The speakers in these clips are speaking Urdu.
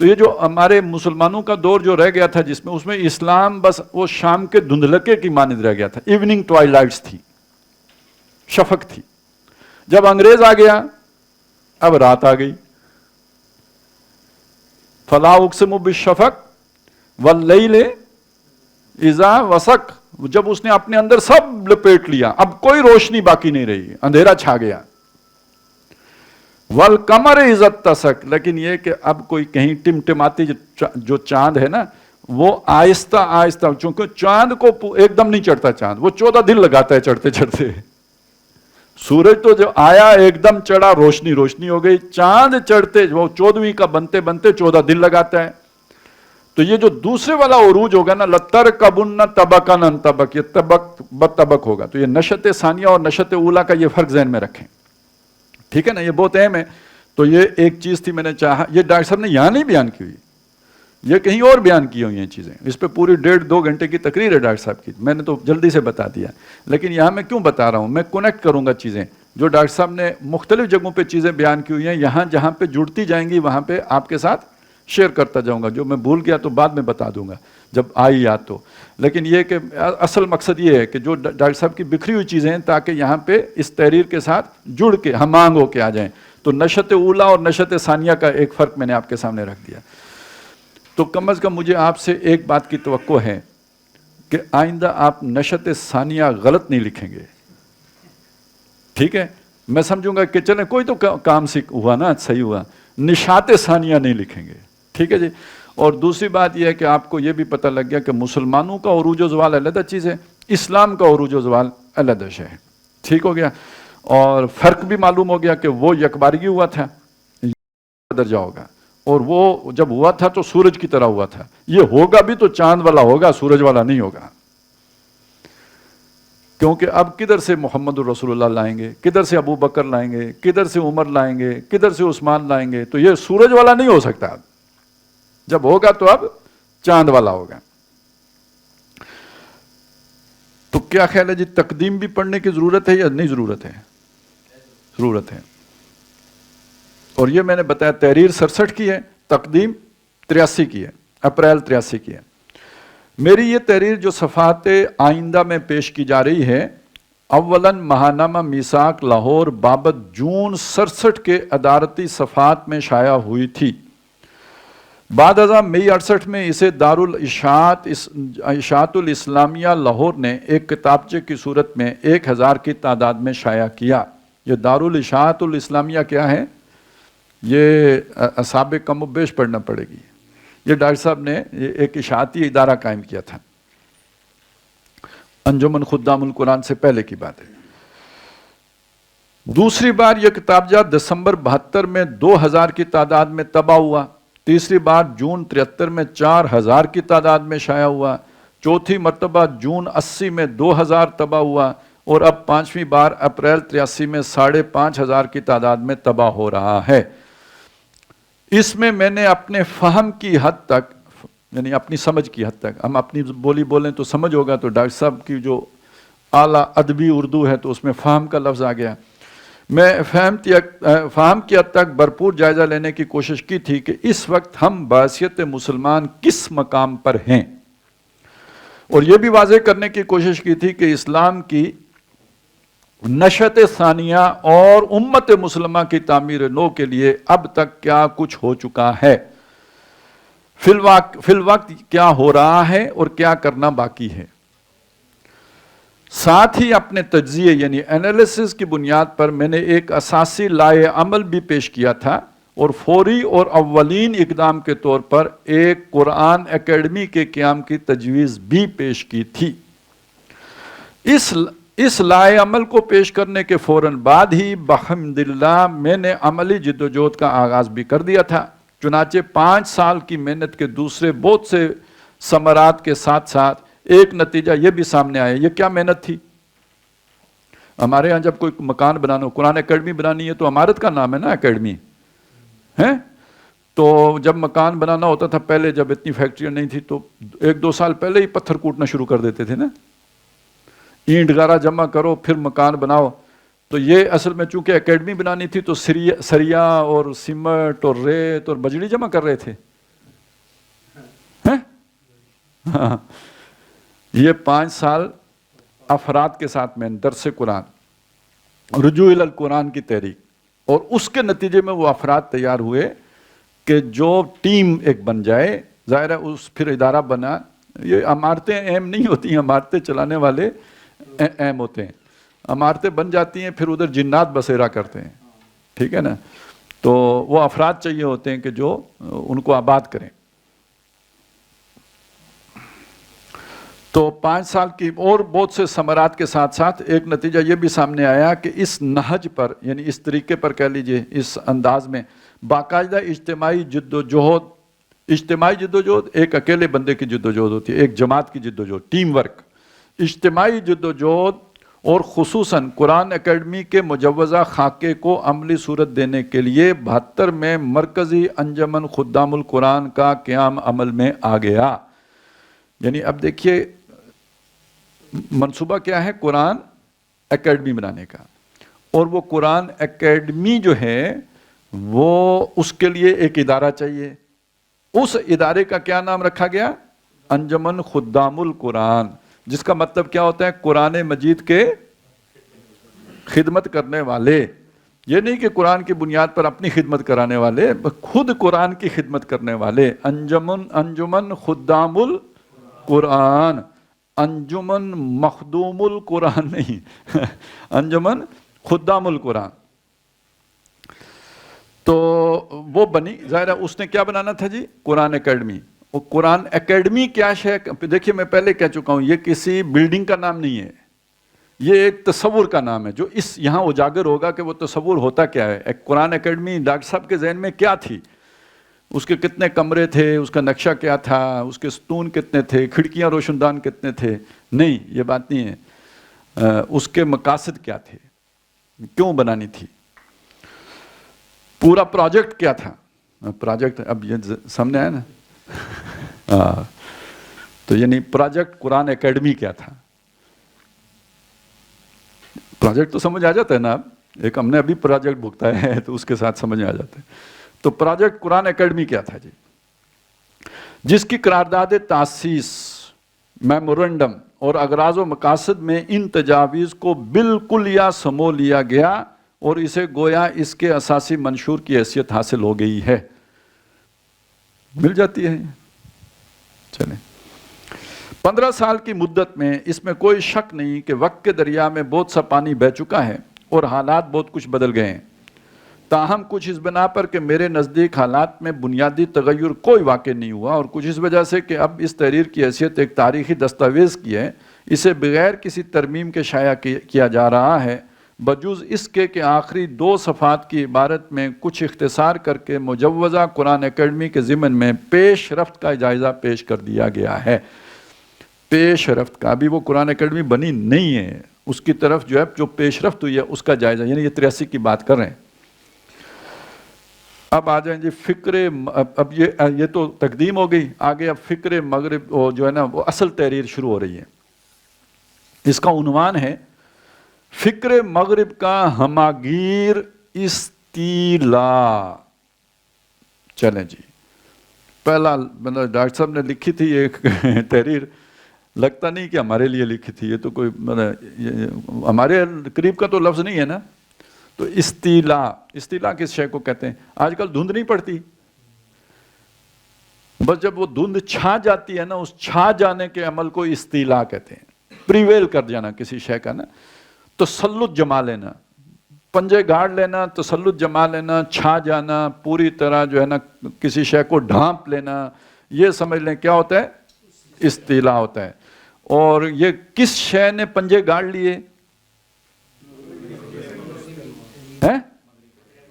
تو یہ جو ہمارے مسلمانوں کا دور جو رہ گیا تھا جس میں، اس میں اسلام بس وہ شام کے دھندلکے کی مانند رہ گیا تھا، ایوننگ ٹوائلائٹس تھی، شفق تھی۔ جب انگریز آ گیا اب رات آ گئی، فلا اقسم بالشفق واللیل اذا وسق، جب اس نے اپنے اندر سب لپیٹ لیا، اب کوئی روشنی باقی نہیں رہی، اندھیرا چھا گیا۔ والقمر اذا اتسق، لیکن یہ کہ اب کوئی کہیں ٹمٹماتی جو چاند ہے نا، وہ آہستہ آہستہ، چونکہ چاند کو ایک دم نہیں چڑھتا، چاند وہ 14 دن لگاتا ہے چڑھتے چڑھتے۔ سورج تو جو آیا ایک دم چڑھا، روشنی روشنی ہو گئی، چاند چڑھتے وہ 14ویں کا بنتے بنتے 14 دن لگاتا ہے۔ تو یہ جو دوسرے والا عروج ہوگا نا، لَتَرْكَبُنَّ طَبَقًا عَنْ طَبَقٍ، یہ طبق بطبق ہوگا۔ تو یہ نشط ثانیہ اور نشط اولیٰ کا یہ فرق ذہن میں رکھیں، ٹھیک ہے نا، یہ بہت اہم ہے۔ تو یہ ایک چیز تھی، میں نے چاہا، یہ ڈاکٹر صاحب نے یہاں نہیں بیان کی ہوئی، یہ کہیں اور بیان کی ہوئی ہیں چیزیں، اس پہ پوری 1.5-2 گھنٹے کی تقریر ہے ڈاکٹر صاحب کی، میں نے تو جلدی سے بتا دیا، لیکن یہاں میں کیوں بتا رہا ہوں، میں کنیکٹ کروں گا چیزیں جو ڈاکٹر صاحب نے مختلف جگہوں پہ چیزیں بیان کی ہوئی ہیں، یہاں جہاں پہ جڑتی جائیں گی وہاں پہ آپ کے ساتھ شیئر کرتا جاؤں گا، جو میں بھول گیا تو بعد میں بتا دوں گا جب آئی یاد تو۔ لیکن یہ کہ اصل مقصد یہ ہے کہ جو ڈاکٹر صاحب کی بکھری ہوئی چیزیں ہیں، تاکہ یہاں پہ اس تحریر کے ساتھ جڑ کے ہم آہنگ ہو کے آ جائیں۔ تو نشط اولیٰ اور نشط ثانیہ کا ایک فرق میں نے آپ کے سامنے رکھ دیا۔ تو کم از کم مجھے آپ سے ایک بات کی توقع ہے کہ آئندہ آپ نشط ثانیہ غلط نہیں لکھیں گے، ٹھیک ہے؟ میں سمجھوں گا کہ چلیں کوئی تو کام سیکھ ہوا نا، صحیح ہوا، نشاط ثانیہ نہیں لکھیں گے، ٹھیک ہے جی۔ اور دوسری بات یہ ہے کہ آپ کو یہ بھی پتہ لگ گیا کہ مسلمانوں کا عروج و زوال علیحدہ چیز ہے، اسلام کا عروج و زوال علیحدہ شے ہے، ٹھیک ہو گیا۔ اور فرق بھی معلوم ہو گیا کہ وہ یکبارگی ہوا تھا، درجہ ہوگا، اور وہ جب ہوا تھا تو سورج کی طرح ہوا تھا، یہ ہوگا بھی تو چاند والا ہوگا، سورج والا نہیں ہوگا۔ کیونکہ اب کدھر سے محمد الرسول اللہ لائیں گے، کدھر سے ابو بکر لائیں گے، کدھر سے عمر لائیں گے، کدھر سے عثمان لائیں گے، تو یہ سورج والا نہیں ہو سکتا، جب ہوگا تو اب چاند والا ہوگا۔ تو کیا خیال ہے جی، تقدیم بھی پڑھنے کی ضرورت ہے یا نہیں ضرورت ہے؟ ضرورت ہے۔ اور یہ میں نے بتایا تحریر 67 کی ہے، تقدیم 83 کی ہے، اپریل 83 کی ہے۔ میری یہ تحریر جو صفحات آئندہ میں پیش کی جا رہی ہے، اولاً ماہنامہ میثاق لاہور بابت جون 67 کے ادارتی صفحات میں شائع ہوئی تھی۔ بعد ازاں مئی 68 میں اسے اشاعت الاسلامیہ لاہور نے ایک کتابچے کی صورت میں 1000 کی تعداد میں شائع کیا۔ یہ دارالاشاعت الاسلامیہ کیا ہے؟ یہ اصحاب کم و بیش پڑھنا پڑے گی۔ یہ ڈاکٹر صاحب نے ایک اشاعتی ادارہ قائم کیا تھا، انجمن خدام القرآن سے پہلے کی بات ہے۔ دوسری بار یہ کتابچہ دسمبر 72 میں 2000 کی تعداد میں طبع ہوا، تیسری بار جون 73 میں 4000 کی تعداد میں شائع ہوا، چوتھی مرتبہ جون 80 میں 2000 طبع ہوا، اور اب پانچویں بار اپریل 83 میں 5500 کی تعداد میں طبع ہو رہا ہے۔ اس میں میں نے اپنے فہم کی حد تک، یعنی اپنی سمجھ کی حد تک، ہم اپنی بولی بولیں تو سمجھ ہوگا، تو ڈاکٹر صاحب کی جو اعلیٰ ادبی اردو ہے تو اس میں فہم کا لفظ آ گیا، میں فہم کی حد تک بھرپور جائزہ لینے کی کوشش کی تھی کہ اس وقت ہم بحیثیت مسلمان کس مقام پر ہیں، اور یہ بھی واضح کرنے کی کوشش کی تھی کہ اسلام کی نشأت ثانیہ اور امت مسلمہ کی تعمیر نو کے لیے اب تک کیا کچھ ہو چکا ہے، فی الوقت کیا ہو رہا ہے اور کیا کرنا باقی ہے۔ ساتھ ہی اپنے تجزیے یعنی انالیسس کی بنیاد پر میں نے ایک اساسی لائحہ عمل بھی پیش کیا تھا، اور فوری اور اولین اقدام کے طور پر ایک قرآن اکیڈمی کے قیام کی تجویز بھی پیش کی تھی۔ اس لائحہ عمل کو پیش کرنے کے فوراً بعد ہی بحمد اللہ میں نے عملی جدوجہد کا آغاز بھی کر دیا تھا۔ چنانچہ 5 سال کی محنت کے دوسرے بہت سے ثمرات کے ساتھ ساتھ ایک نتیجہ یہ بھی سامنے آیا۔ یہ کیا محنت تھی؟ ہمارے ہاں جب کوئی مکان بنانا ہو، قرآن اکیڈمی بنانی ہے تو عمارت کا نام ہے نا اکیڈمی ہے، تو جب مکان بنانا ہوتا تھا پہلے، جب اتنی فیکٹریاں نہیں تھی تو 1-2 سال پہلے ہی پتھر کوٹنا شروع کر دیتے تھے نا، اینٹ گارا جمع کرو پھر مکان بناؤ۔ تو یہ اصل میں چونکہ اکیڈمی بنانی تھی تو سریا اور سیمنٹ اور ریت اور بجلی جمع کر رہے تھے، یہ 5 سال افراد کے ساتھ میں درس قرآن، رجوع الی القرآن کی تحریک، اور اس کے نتیجے میں وہ افراد تیار ہوئے کہ جو ٹیم ایک بن جائے، ظاہر ہے اس پھر ادارہ بنا۔ یہ عمارتیں اہم نہیں ہوتی ہیں، عمارتیں چلانے والے اہم ہوتے ہیں۔ عمارتیں بن جاتی ہیں، پھر ادھر جنات بسیرا کرتے ہیں، ٹھیک ہے نا؟ تو وہ افراد چاہیے ہوتے ہیں کہ جو ان کو آباد کریں۔ تو 5 سال کی اور بہت سے ثمرات کے ساتھ ساتھ ایک نتیجہ یہ بھی سامنے آیا کہ اس نہج پر، یعنی اس طریقے پر کہہ لیجئے، اس انداز میں باقاعدہ اجتماعی جد و جہد، اجتماعی جد و جہد ایک اکیلے بندے کی جد و جہد ہوتی ہے، ایک جماعت کی جد و جہد، ٹیم ورک، اجتماعی جد و جہد، اور خصوصاً قرآن اکیڈمی کے مجوزہ خاکے کو عملی صورت دینے کے لیے 72 میں مرکزی انجمن خدام القرآن کا قیام عمل میں آ گیا۔ یعنی اب دیکھیے منصوبہ کیا ہے؟ قرآن اکیڈمی بنانے کا، اور وہ قرآن اکیڈمی جو ہے وہ اس کے لیے ایک ادارہ چاہیے۔ اس ادارے کا کیا نام رکھا گیا؟ انجمن خدام القرآن، جس کا مطلب کیا ہوتا ہے؟ قرآن مجید کے خدمت کرنے والے۔ یہ نہیں کہ قرآن کی بنیاد پر اپنی خدمت کرانے والے، خود قرآن کی خدمت کرنے والے۔ انجمن خدام القرآن، انجمن مخدوم القرآن نہیں، انجمن خدام القرآن۔ تو وہ بنی، ظاہر ہے اس نے کیا بنانا تھا جی؟ قرآن اکیڈمی۔ اور قرآن اکیڈمی کیا شے؟ دیکھیے میں پہلے کہہ چکا ہوں، یہ کسی بلڈنگ کا نام نہیں ہے، یہ ایک تصور کا نام ہے جو اس یہاں اجاگر ہوگا کہ وہ تصور ہوتا کیا ہے۔ ایک قرآن اکیڈمی ڈاکٹر صاحب کے ذہن میں کیا تھی، اس کے کتنے کمرے تھے، اس کا نقشہ کیا تھا، اس کے ستون کتنے تھے، کھڑکیاں روشن دان کتنے تھے، نہیں، یہ بات نہیں ہے۔ اس کے مقاصد کیا تھے، کیوں بنانی تھی، پورا پروجیکٹ کیا تھا۔ پروجیکٹ اب یہ سامنے آیا نا، تو یعنی پروجیکٹ قرآن اکیڈمی کیا تھا؟ پروجیکٹ تو سمجھ آ جاتا ہے نا، اب ایک ہم نے ابھی پروجیکٹ بھگتا ہے تو اس کے ساتھ سمجھ آ جاتا ہے۔ تو پروجیکٹ قرآن اکیڈمی کیا تھا جی؟ جس کی قرارداد تاسیس، میمورنڈم اور اغراض و مقاصد میں ان تجاویز کو بالکل یا سمو لیا گیا اور اسے گویا اس کے اساسی منشور کی حیثیت حاصل ہو گئی ہے۔ مل جاتی ہے۔ چلیں، 15 سال کی مدت میں اس میں کوئی شک نہیں کہ وقت کے دریا میں بہت سا پانی بہہ چکا ہے اور حالات بہت کچھ بدل گئے ہیں۔ تاہم کچھ اس بنا پر کہ میرے نزدیک حالات میں بنیادی تغیر کوئی واقع نہیں ہوا، اور کچھ اس وجہ سے کہ اب اس تحریر کی حیثیت ایک تاریخی دستاویز کی ہے، اسے بغیر کسی ترمیم کے شائع کیا جا رہا ہے، بجز اس کے کہ آخری 2 صفحات کی عبارت میں کچھ اختصار کر کے مجوزہ قرآن اکیڈمی کے ضمن میں پیش رفت کا جائزہ پیش کر دیا گیا ہے۔ پیش رفت کا، ابھی وہ قرآن اکیڈمی بنی نہیں ہے، اس کی طرف جو ہے جو پیش رفت ہوئی ہے اس کا جائزہ، یعنی یہ 83 کی بات کر رہے ہیں۔ اب آ جائیں جی فکر، اب یہ تو تقدیم ہو گئی، آگے اب فکر مغرب جو ہے نا وہ اصل تحریر شروع ہو رہی ہے۔ اس کا عنوان ہے فکر مغرب کا ہماگیر استیلا۔ چلیں جی، پہلا ڈاکٹر صاحب نے لکھی تھی ایک تحریر، لگتا نہیں کہ ہمارے لیے لکھی تھی، یہ تو کوئی ہمارے قریب کا تو لفظ نہیں ہے نا۔ تو استیلا، استیلا کس شے کو کہتے ہیں؟ آج کل دھند نہیں پڑتی، بس جب وہ دھند چھا جاتی ہے نا، اس چھا جانے کے عمل کو استیلا کہتے ہیں، پریویل کر جانا کسی شے کا نا، تسلط جما لینا، پنجے گاڑ لینا، تسلط جما لینا، چھا جانا، پوری طرح جو ہے نا کسی شے کو ڈھانپ لینا، یہ سمجھ لیں کیا ہوتا ہے؟ استیلا ہوتا ہے۔ اور یہ کس شے نے پنجے گاڑ لیے؟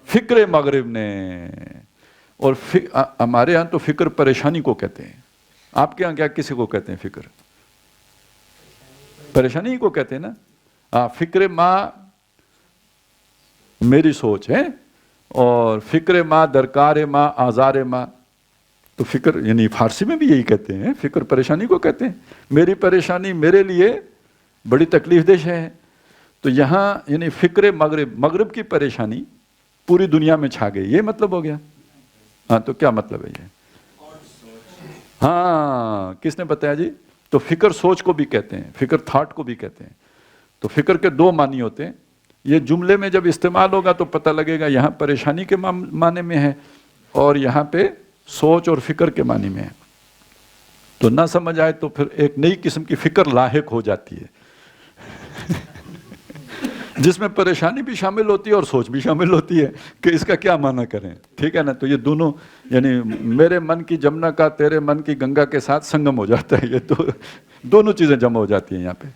فکر مغرب نے۔ اور ہمارے ہاں تو فکر پریشانی کو کہتے ہیں، آپ کے ہاں کیا کسی کو کہتے ہیں؟ فکر پریشانی کو کہتے ہیں نا۔ فکر ماں میری سوچ ہے، اور فکر ماں درکار ماں آزار ماں، تو فکر یعنی فارسی میں بھی یہی کہتے ہیں، فکر پریشانی کو کہتے ہیں، میری پریشانی میرے لیے بڑی تکلیف دہ ہے۔ تو یہاں یعنی فکر مغرب، مغرب کی پریشانی پوری دنیا میں چھا گئی، یہ مطلب ہو گیا۔ ہاں تو کیا مطلب ہے یہ؟ ہاں کس نے بتایا جی؟ تو فکر سوچ کو بھی کہتے ہیں، فکر تھاٹ کو بھی کہتے ہیں. تو فکر کے دو معنی ہوتے ہیں. یہ جملے میں جب استعمال ہوگا تو پتہ لگے گا یہاں پریشانی کے معنی میں ہے اور یہاں پہ سوچ اور فکر کے معنی میں ہے. تو نہ سمجھ آئے تو پھر ایک نئی قسم کی فکر لاحق ہو جاتی ہے جس میں پریشانی بھی شامل ہوتی ہے اور سوچ بھی شامل ہوتی ہے کہ اس کا کیا معنی کریں. ٹھیک ہے نا؟ تو یہ دونوں یعنی میرے من کی جمنا کا تیرے من کی گنگا کے ساتھ سنگم ہو جاتا ہے. یہ تو دونوں چیزیں جمع ہو جاتی ہیں یہاں پہ.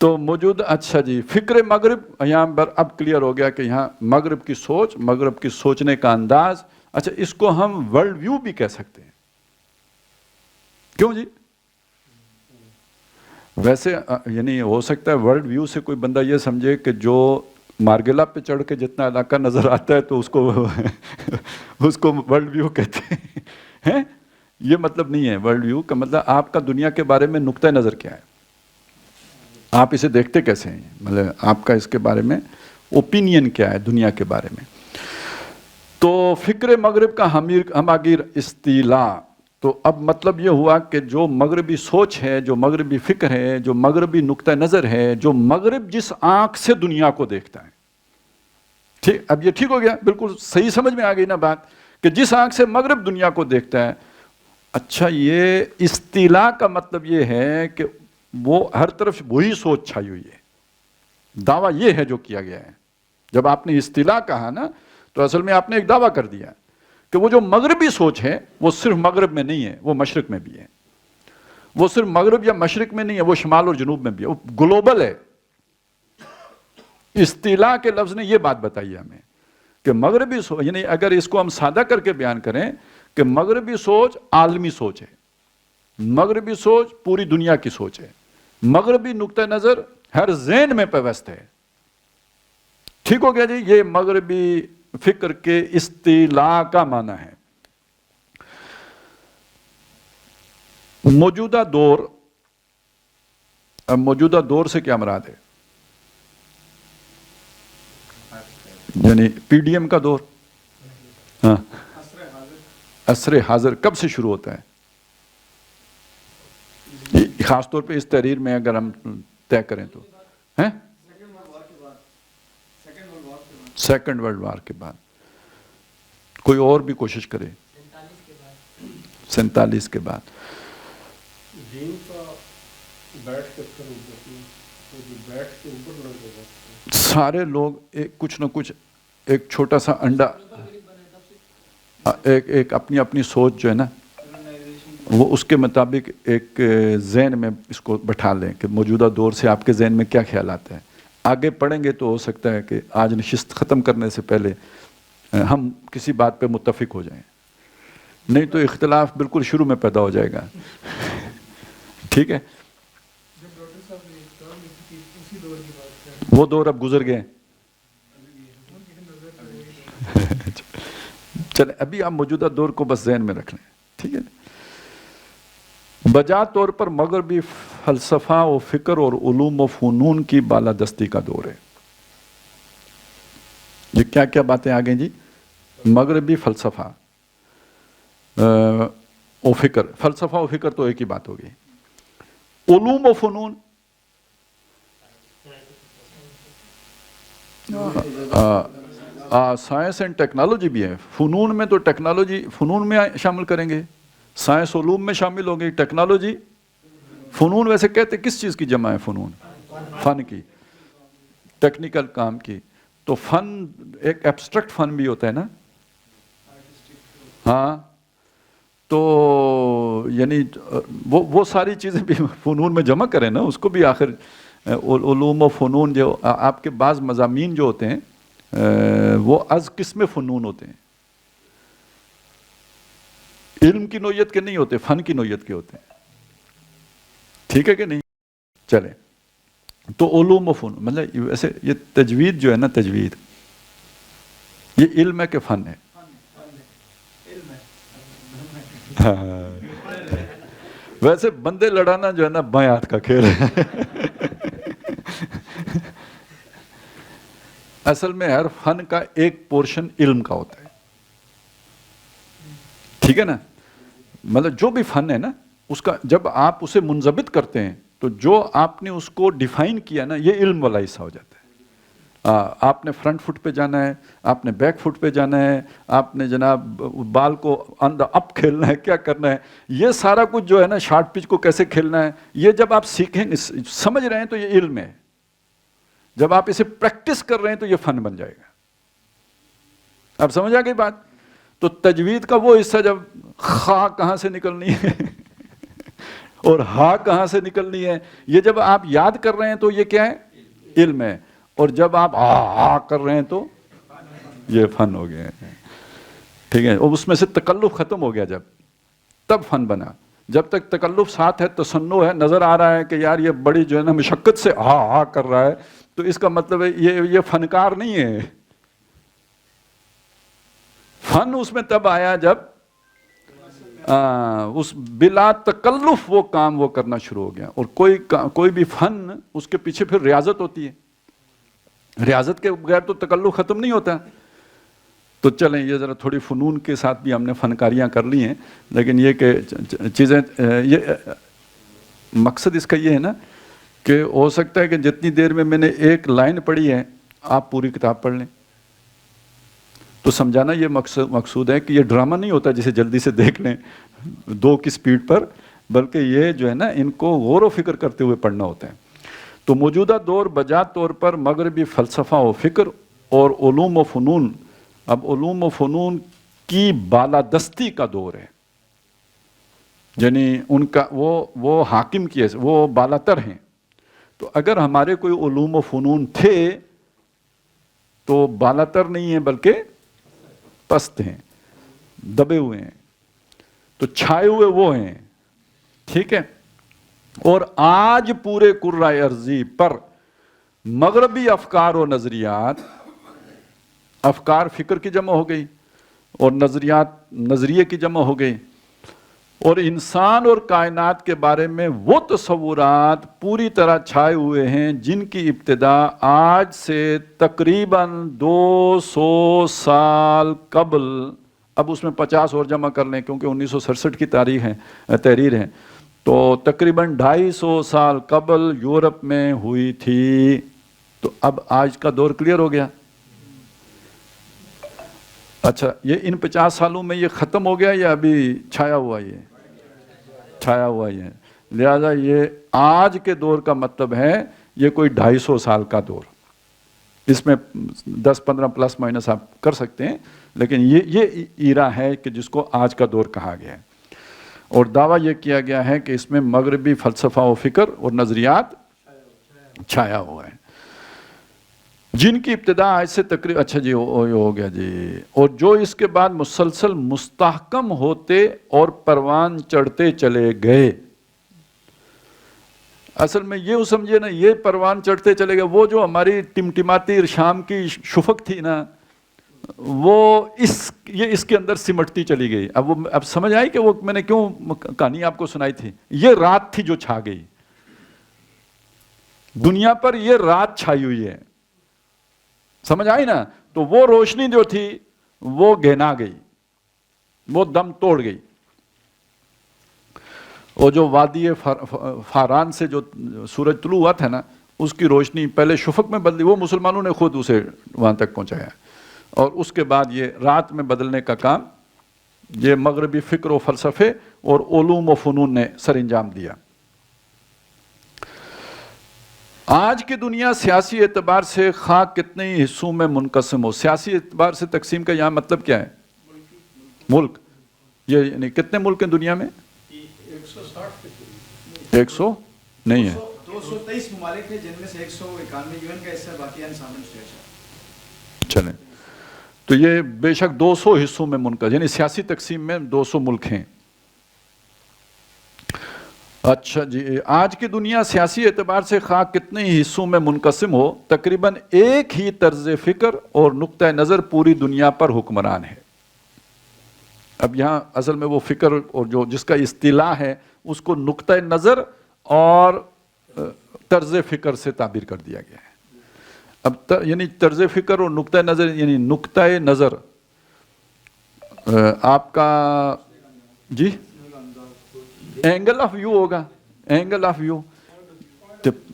تو موجود اچھا جی فکر مغرب یہاں پر اب کلیئر ہو گیا کہ یہاں مغرب کی سوچ، مغرب کی سوچنے کا انداز. اچھا اس کو ہم ورلڈ ویو بھی کہہ سکتے ہیں. کیوں جی؟ ویسے یعنی ہو سکتا ہے ورلڈ ویو سے کوئی بندہ یہ سمجھے کہ جو مارگلا پہ چڑھ کے جتنا علاقہ نظر آتا ہے تو اس کو ورلڈ ویو کہتے ہیں. یہ مطلب نہیں ہے. ورلڈ ویو کا مطلب آپ کا دنیا کے بارے میں نقطہ نظر کیا ہے، آپ اسے دیکھتے کیسے ہیں، مطلب آپ کا اس کے بارے میں اوپینین کیا ہے دنیا کے بارے میں. تو فکر مغرب کا ہماگیر استیلا. تو اب مطلب یہ ہوا کہ جو مغربی سوچ ہے، جو مغربی فکر ہے، جو مغربی نقطہ نظر ہے، جو مغرب جس آنکھ سے دنیا کو دیکھتا ہے. ٹھیک، اب یہ ٹھیک ہو گیا، بالکل صحیح سمجھ میں آ گئی نا بات کہ جس آنکھ سے مغرب دنیا کو دیکھتا ہے. اچھا یہ استیلا کا مطلب یہ ہے کہ وہ ہر طرف وہی سوچ چھائی ہوئی ہے. دعویٰ یہ ہے جو کیا گیا ہے. جب آپ نے استیلا کہا نا تو اصل میں آپ نے ایک دعویٰ کر دیا کہ وہ جو مغربی سوچ ہے وہ صرف مغرب میں نہیں ہے، وہ مشرق میں بھی ہے. وہ صرف مغرب یا مشرق میں نہیں ہے، وہ شمال اور جنوب میں بھی ہے، وہ گلوبل ہے. استیلا کے لفظ نے یہ بات بتائی ہے ہمیں کہ مغربی سوچ، یعنی اگر اس کو ہم سادہ کر کے بیان کریں کہ مغربی سوچ عالمی سوچ ہے، مغربی سوچ پوری دنیا کی سوچ ہے، مغربی نقطہ نظر ہر ذہن میں پیوست ہے. ٹھیک ہو گیا جی؟ یہ مغربی فکر کے استیلا کا معنی ہے. موجودہ دور، اب موجودہ دور سے کیا مراد ہے؟ یعنی پی ڈی ایم کا دور. ہاں، عصر حاضر کب سے شروع ہوتا ہے؟ خاص طور پہ اس تحریر میں اگر ہم طے کریں تو سیکنڈ ورلڈ وار کے بعد. کوئی اور بھی کوشش کرے. 47 کے بعد. سارے لوگ ایک کچھ نہ کچھ ایک چھوٹا سا انڈا، ایک اپنی اپنی سوچ جو ہے نا وہ اس کے مطابق ایک ذہن میں اس کو بٹھا لیں کہ موجودہ دور سے آپ کے ذہن میں کیا خیال آتا ہے. آگے پڑھیں گے تو ہو سکتا ہے کہ آج نشست ختم کرنے سے پہلے ہم کسی بات پہ متفق ہو جائیں، نہیں تو اختلاف بالکل شروع میں پیدا ہو جائے گا. ٹھیک ہے؟ وہ دور اب گزر گئے. چلیں ابھی آپ موجودہ دور کو بس ذہن میں رکھ لیں. ٹھیک ہے؟ بجا طور پر مغربی فلسفہ و فکر اور علوم و فنون کی بالادستی کا دور ہے. یہ کیا کیا باتیں آ گئیں جی؟ مغربی فلسفہ و فکر، فلسفہ و فکر تو ایک ہی بات ہوگی. علوم و فنون، سائنس اینڈ ٹیکنالوجی بھی ہے. فنون میں تو ٹیکنالوجی فنون میں شامل کریں گے، سائنس علوم میں شامل ہوگی، ٹیکنالوجی. فنون ویسے کہتے کس چیز کی جمع ہے؟ فنون، فن کی، ٹیکنیکل کام کی. تو فن ایک ایبسٹریکٹ فن بھی ہوتا ہے نا. ہاں تو یعنی وہ ساری چیزیں بھی فنون میں جمع کریں نا اس کو بھی. آخر علوم و فنون جو آپ کے بعض مضامین جو ہوتے ہیں وہ از قسم فنون ہوتے ہیں، علم کی نوعیت کے نہیں ہوتے، فن کی نوعیت کے ہوتے ہیں. ٹھیک ہے کہ نہیں؟ چلیں تو علوم و فنون مطلب ویسے یہ تجوید جو ہے نا، تجوید یہ علم ہے کہ فن ہے؟ ویسے بندے لڑانا جو ہے نا بائیں ہاتھ کا کھیل ہے. اصل میں ہر فن کا ایک پورشن علم کا ہوتا ہے. ٹھیک ہے نا؟ مطلب جو بھی فن ہے نا اس کا جب آپ اسے منضبط کرتے ہیں تو جو آپ نے اس کو ڈیفائن کیا نا یہ علم والا حصہ ہو جاتا ہے. آپ نے فرنٹ فٹ پہ جانا ہے, آپ نے بیک فٹ پہ جانا ہے, آپ نے جناب بال کو اپ کھیلنا ہے, کیا کرنا ہے, یہ سارا کچھ جو ہے نا شارٹ پچ کو کیسے کھیلنا ہے, یہ جب آپ سیکھیں سمجھ رہے ہیں تو یہ علم ہے. جب آپ اسے پریکٹس کر رہے ہیں تو یہ فن بن جائے گا. اب سمجھ آ گئی بات؟ تو تجوید کا وہ حصہ جب خا کہاں سے نکلنی ہے اور ہا کہاں سے نکلنی ہے, یہ جب آپ یاد کر رہے ہیں تو یہ کیا ہے؟ علم ہے. اور جب آپ آ کر رہے ہیں تو یہ فن ہو گیا ہے. ٹھیک ہے, اور اس میں سے تکلف ختم ہو گیا جب, تب فن بنا. جب تک تکلف ساتھ ہے, تصنع ہے, نظر آ رہا ہے کہ یار یہ بڑی جو ہے نا مشقت سے آ کر رہا ہے, تو اس کا مطلب ہے یہ فنکار نہیں ہے. فن اس میں تب آیا جب اس بلا تکلف وہ کام وہ کرنا شروع ہو گیا. اور کوئی بھی فن اس کے پیچھے پھر ریاضت ہوتی ہے. ریاضت کے بغیر تو تکلف ختم نہیں ہوتا. تو چلیں یہ ذرا تھوڑی فنون کے ساتھ بھی ہم نے فنکاریاں کر لی ہیں, لیکن یہ کہ چیزیں یہ مقصد اس کا یہ ہے نا کہ ہو سکتا ہے کہ جتنی دیر میں نے ایک لائن پڑھی ہے آپ پوری کتاب پڑھ لیں. تو سمجھانا یہ مقصود ہے کہ یہ ڈرامہ نہیں ہوتا جسے جلدی سے دیکھ لیں 2 کی سپیڈ پر, بلکہ یہ جو ہے نا ان کو غور و فکر کرتے ہوئے پڑھنا ہوتا ہے. تو موجودہ دور بجات طور پر مغربی فلسفہ و فکر اور علوم و فنون, اب علوم و فنون کی بالادستی کا دور ہے. یعنی ان کا وہ حاکم کیے, وہ بالاتر ہیں. تو اگر ہمارے کوئی علوم و فنون تھے تو بالاتر نہیں ہیں بلکہ پست ہیں, دبے ہوئے ہیں. تو چھائے ہوئے وہ ہیں. ٹھیک ہے. اور آج پورے کرۂ ارضی پر مغربی افکار و نظریات, افکار فکر کی جمع ہو گئی اور نظریات نظریے کی جمع ہو گئی, اور انسان اور کائنات کے بارے میں وہ تصورات پوری طرح چھائے ہوئے ہیں جن کی ابتدا آج سے تقریباً 200 سال قبل, اب اس میں 50 اور جمع کر لیں کیونکہ 1967 کی تاریخ ہے, تحریر ہے, تو تقریباً 250 سال قبل یورپ میں ہوئی تھی. تو اب آج کا دور کلیئر ہو گیا. اچھا, یہ ان 50 سالوں میں یہ ختم ہو گیا یا ابھی چھایا ہوا ہی ہے؟ چھایا ہوا ہی ہے. لہذا یہ آج کے دور کا مطلب ہے یہ کوئی 250 سال کا دور. اس میں 10-15 پلس مائنس آپ کر سکتے ہیں, لیکن یہ ایرا ہے کہ جس کو آج کا دور کہا گیا ہے. اور دعویٰ یہ کیا گیا ہے کہ اس میں مغربی فلسفہ و فکر اور نظریات چھایا ہوا ہے جن کی ابتدا آج سے تقریباً, اچھا جی ہو گیا جی, اور جو اس کے بعد مسلسل مستحکم ہوتے اور پروان چڑھتے چلے گئے. اصل میں یہ سمجھے نا, یہ پروان چڑھتے چلے گئے, وہ جو ہماری ٹمٹماتی شام کی شفق تھی نا, وہ یہ اس کے اندر سمٹتی چلی گئی. اب سمجھ آئی کہ وہ میں نے کیوں کہانی آپ کو سنائی تھی. یہ رات تھی جو چھا گئی دنیا پر, یہ رات چھائی ہوئی ہے, سمجھ آئی نا. تو وہ روشنی جو تھی وہ گھنا گئی, وہ دم توڑ گئی. اور جو وادی فاران سے جو سورج طلوع ہوا تھا نا, اس کی روشنی پہلے شفق میں بدلی, وہ مسلمانوں نے خود اسے وہاں تک پہنچایا, اور اس کے بعد یہ رات میں بدلنے کا کام یہ مغربی فکر و فلسفے اور علوم و فنون نے سر انجام دیا. آج کی دنیا سیاسی اعتبار سے خواہ کتنے ہی حصوں میں منقسم ہو, سیاسی اعتبار سے تقسیم کا یہاں مطلب کیا ہے؟ ملک. یہ یعنی کتنے ملک ہیں دنیا میں؟ 100 نہیں ہے, 223 ممالک ہیں جن میں سے 191 یون کا حصہ ہے, باقی انسامن اسٹیٹس. چلیں, تو یہ بے شک 200 حصوں میں منقسم, یعنی سیاسی تقسیم میں 200 ملک ہیں. اچھا جی, آج کی دنیا سیاسی اعتبار سے خواہ کتنے ہی حصوں میں منقسم ہو, تقریباً ایک ہی طرز فکر اور نقطہ نظر پوری دنیا پر حکمران ہے. اب یہاں اصل میں وہ فکر اور جو جس کا اصطلاح ہے اس کو نقطہ نظر اور طرز فکر سے تعبیر کر دیا گیا ہے. اب یعنی طرز فکر اور نقطہ نظر, یعنی نقطہ نظر آپ کا جی اینگل آف ویو ہوگا, اینگل آف ویو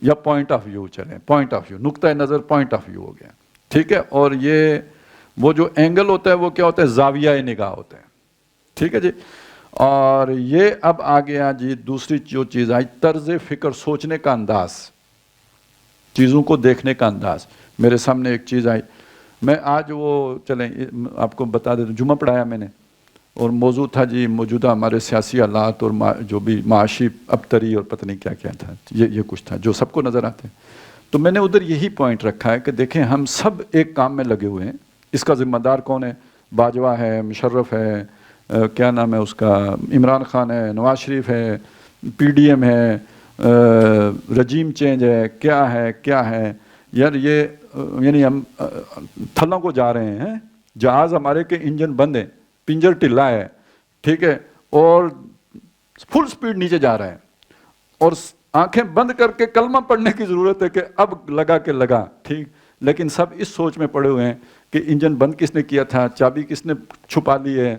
یا پوائنٹ آف ویو, چلیں پوائنٹ آف ویو, نقطۂ نظر پوائنٹ آف ویو ہو گیا, ٹھیک ہے. اور یہ وہ جو اینگل ہوتا ہے وہ کیا ہوتا ہے, زاویہ نگاہ ہوتا ہے, ٹھیک ہے جی. اور یہ اب آ گیا جی دوسری جو چیز آئی, طرز فکر, سوچنے کا انداز, چیزوں کو دیکھنے کا انداز. میرے سامنے ایک چیز آئی, میں آج وہ چلیں آپ کو بتا دیتا ہوں, جمعہ پڑھایا میں نے, اور موضوع تھا جی موجودہ ہمارے سیاسی حالات اور جو بھی معاشی ابتری اور پتہ نہیں کیا کیا تھا, یہ کچھ تھا جو سب کو نظر آتے ہیں. تو میں نے ادھر یہی پوائنٹ رکھا ہے کہ دیکھیں ہم سب ایک کام میں لگے ہوئے ہیں, اس کا ذمہ دار کون ہے, باجوہ ہے, مشرف ہے, کیا نام ہے اس کا, عمران خان ہے, نواز شریف ہے, پی ڈی ایم ہے, رجیم چینج ہے, کیا ہے یار یہ, یعنی ہم تھلوں کو جا رہے ہیں, جہاز ہمارے کے انجن بند ہیں, پنجر ٹلا ہے, ٹھیک ہے, اور فل سپیڈ نیچے جا رہا ہے, اور آنکھیں بند کر کے کلمہ پڑھنے کی ضرورت ہے کہ اب لگا کہ لگا, ٹھیک. لیکن سب اس سوچ میں پڑے ہوئے ہیں کہ انجن بند کس نے کیا تھا, چابی کس نے چھپا لی ہے,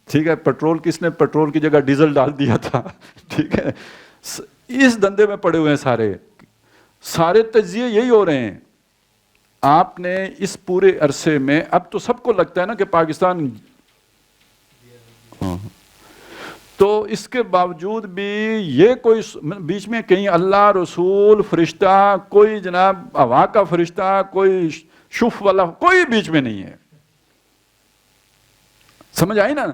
ٹھیک ہے, پیٹرول کس نے پیٹرول کی جگہ ڈیزل ڈال دیا تھا, ٹھیک ہے. اس دندے میں پڑے ہوئے ہیں سارے تجزیے یہی ہو رہے ہیں. آپ نے اس پورے عرصے میں, اب تو سب کو لگتا ہے نا کہ پاکستان, تو اس کے باوجود بھی یہ کوئی بیچ میں کہیں اللہ, رسول, فرشتہ, کوئی جناب ہوا کا فرشتہ, کوئی شف والا, کوئی بیچ میں نہیں ہے. سمجھ آئی نا,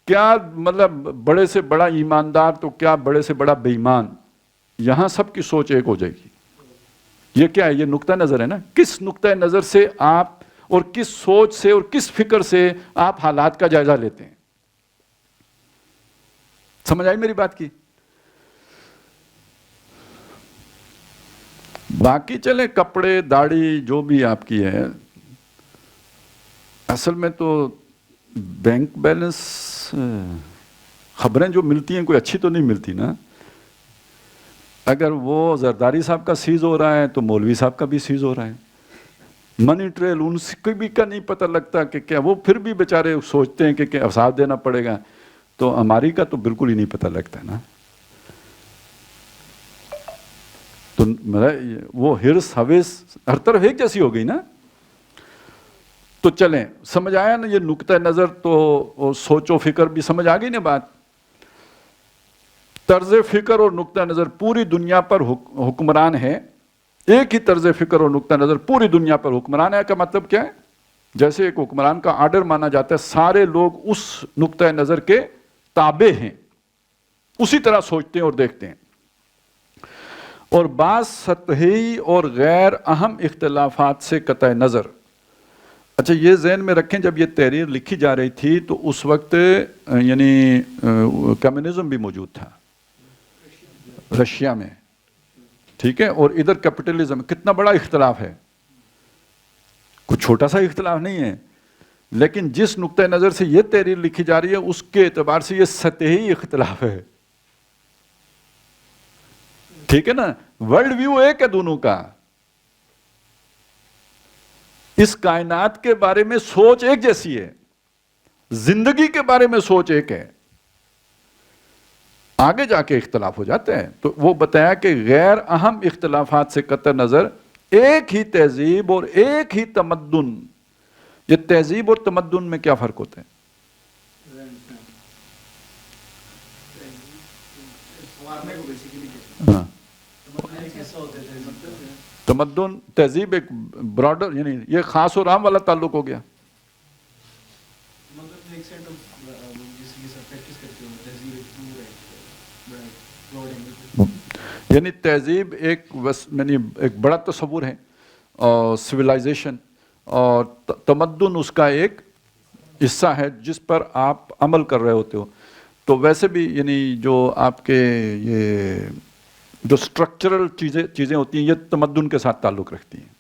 کیا مطلب بڑے سے بڑا ایماندار تو کیا بڑے سے بڑا بے ایمان, یہاں سب کی سوچ ایک ہو جائے گی. یہ کیا ہے, یہ نقطہ نظر ہے نا, کس نقطہ نظر سے آپ اور کس سوچ سے اور کس فکر سے آپ حالات کا جائزہ لیتے ہیں. سمجھ آئی میری بات کی. باقی چلے کپڑے داڑھی جو بھی آپ کی ہے, اصل میں تو بینک بیلنس, خبریں جو ملتی ہیں کوئی اچھی تو نہیں ملتی نا. اگر وہ زرداری صاحب کا سیز ہو رہا ہے تو مولوی صاحب کا بھی سیز ہو رہا ہے. منی ٹریل ان کو بھی کا نہیں پتہ لگتا کہ کیا, وہ پھر بھی بیچارے سوچتے ہیں کہ کیا حساب دینا پڑے گا, تو ہماری کا تو بالکل ہی نہیں پتہ لگتا نا. تو وہ ہرس حویس ہر طرف ایک جیسی ہو گئی نا. تو چلیں سمجھ آیا نا یہ نقطہ نظر, تو سوچ و فکر بھی سمجھ آ گئی نا بات. طرز فکر اور نقطہ نظر پوری دنیا پر حکمران ہے, ایک ہی طرز فکر اور نقطہ نظر پوری دنیا پر حکمران ہے. کا مطلب کیا ہے, جیسے ایک حکمران کا آرڈر مانا جاتا ہے, سارے لوگ اس نقطہ نظر کے تابع ہیں, اسی طرح سوچتے ہیں اور دیکھتے ہیں. اور بعض سطحی اور غیر اہم اختلافات سے قطع نظر. اچھا یہ ذہن میں رکھیں, جب یہ تحریر لکھی جا رہی تھی تو اس وقت یعنی کمیونزم بھی موجود تھا رشیا میں, ٹھیک ہے, اور ادھر کیپٹلزم. کتنا بڑا اختلاف ہے, کچھ چھوٹا سا اختلاف نہیں ہے. لیکن جس نقطہ نظر سے یہ تحریر لکھی جا رہی ہے اس کے اعتبار سے یہ سطحی اختلاف ہے, ٹھیک ہے نا. ورلڈ ویو ایک ہے دونوں کا, اس کائنات کے بارے میں سوچ ایک جیسی ہے, زندگی کے بارے میں سوچ ایک ہے. آگے جا کے اختلاف ہو جاتے ہیں. تو وہ بتایا کہ غیر اہم اختلافات سے قطع نظر ایک ہی تہذیب اور ایک ہی تمدن. یہ تہذیب اور تمدن میں کیا فرق ہوتا ہے؟ ہاں. تمدن تہذیب ایک براڈر, یعنی یہ خاص اور عام والا تعلق ہو گیا. یعنی تہذیب ایک یعنی ایک بڑا تصور ہے, اور سویلائزیشن, اور تمدن اس کا ایک حصہ ہے جس پر آپ عمل کر رہے ہوتے ہو. تو ویسے بھی یعنی جو آپ کے یہ جو سٹرکچرل چیزیں ہوتی ہیں یہ تمدن کے ساتھ تعلق رکھتی ہیں.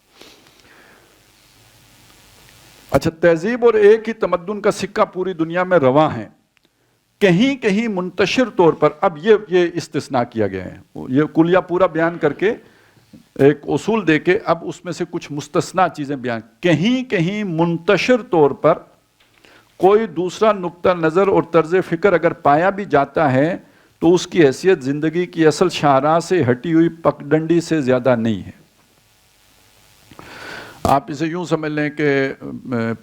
اچھا, تہذیب اور ایک ہی تمدن کا سکہ پوری دنیا میں رواں ہے, کہیں کہیں منتشر طور پر. اب یہ استثناء کیا گیا ہے, یہ کلیہ پورا بیان کر کے ایک اصول دے کے اب اس میں سے کچھ مستثنا چیزیں بیان. کہیں کہیں منتشر طور پر کوئی دوسرا نقطہ نظر اور طرز فکر اگر پایا بھی جاتا ہے تو اس کی حیثیت زندگی کی اصل شاہراہ سے ہٹی ہوئی پگڈنڈی سے زیادہ نہیں ہے۔ آپ اسے یوں سمجھ لیں کہ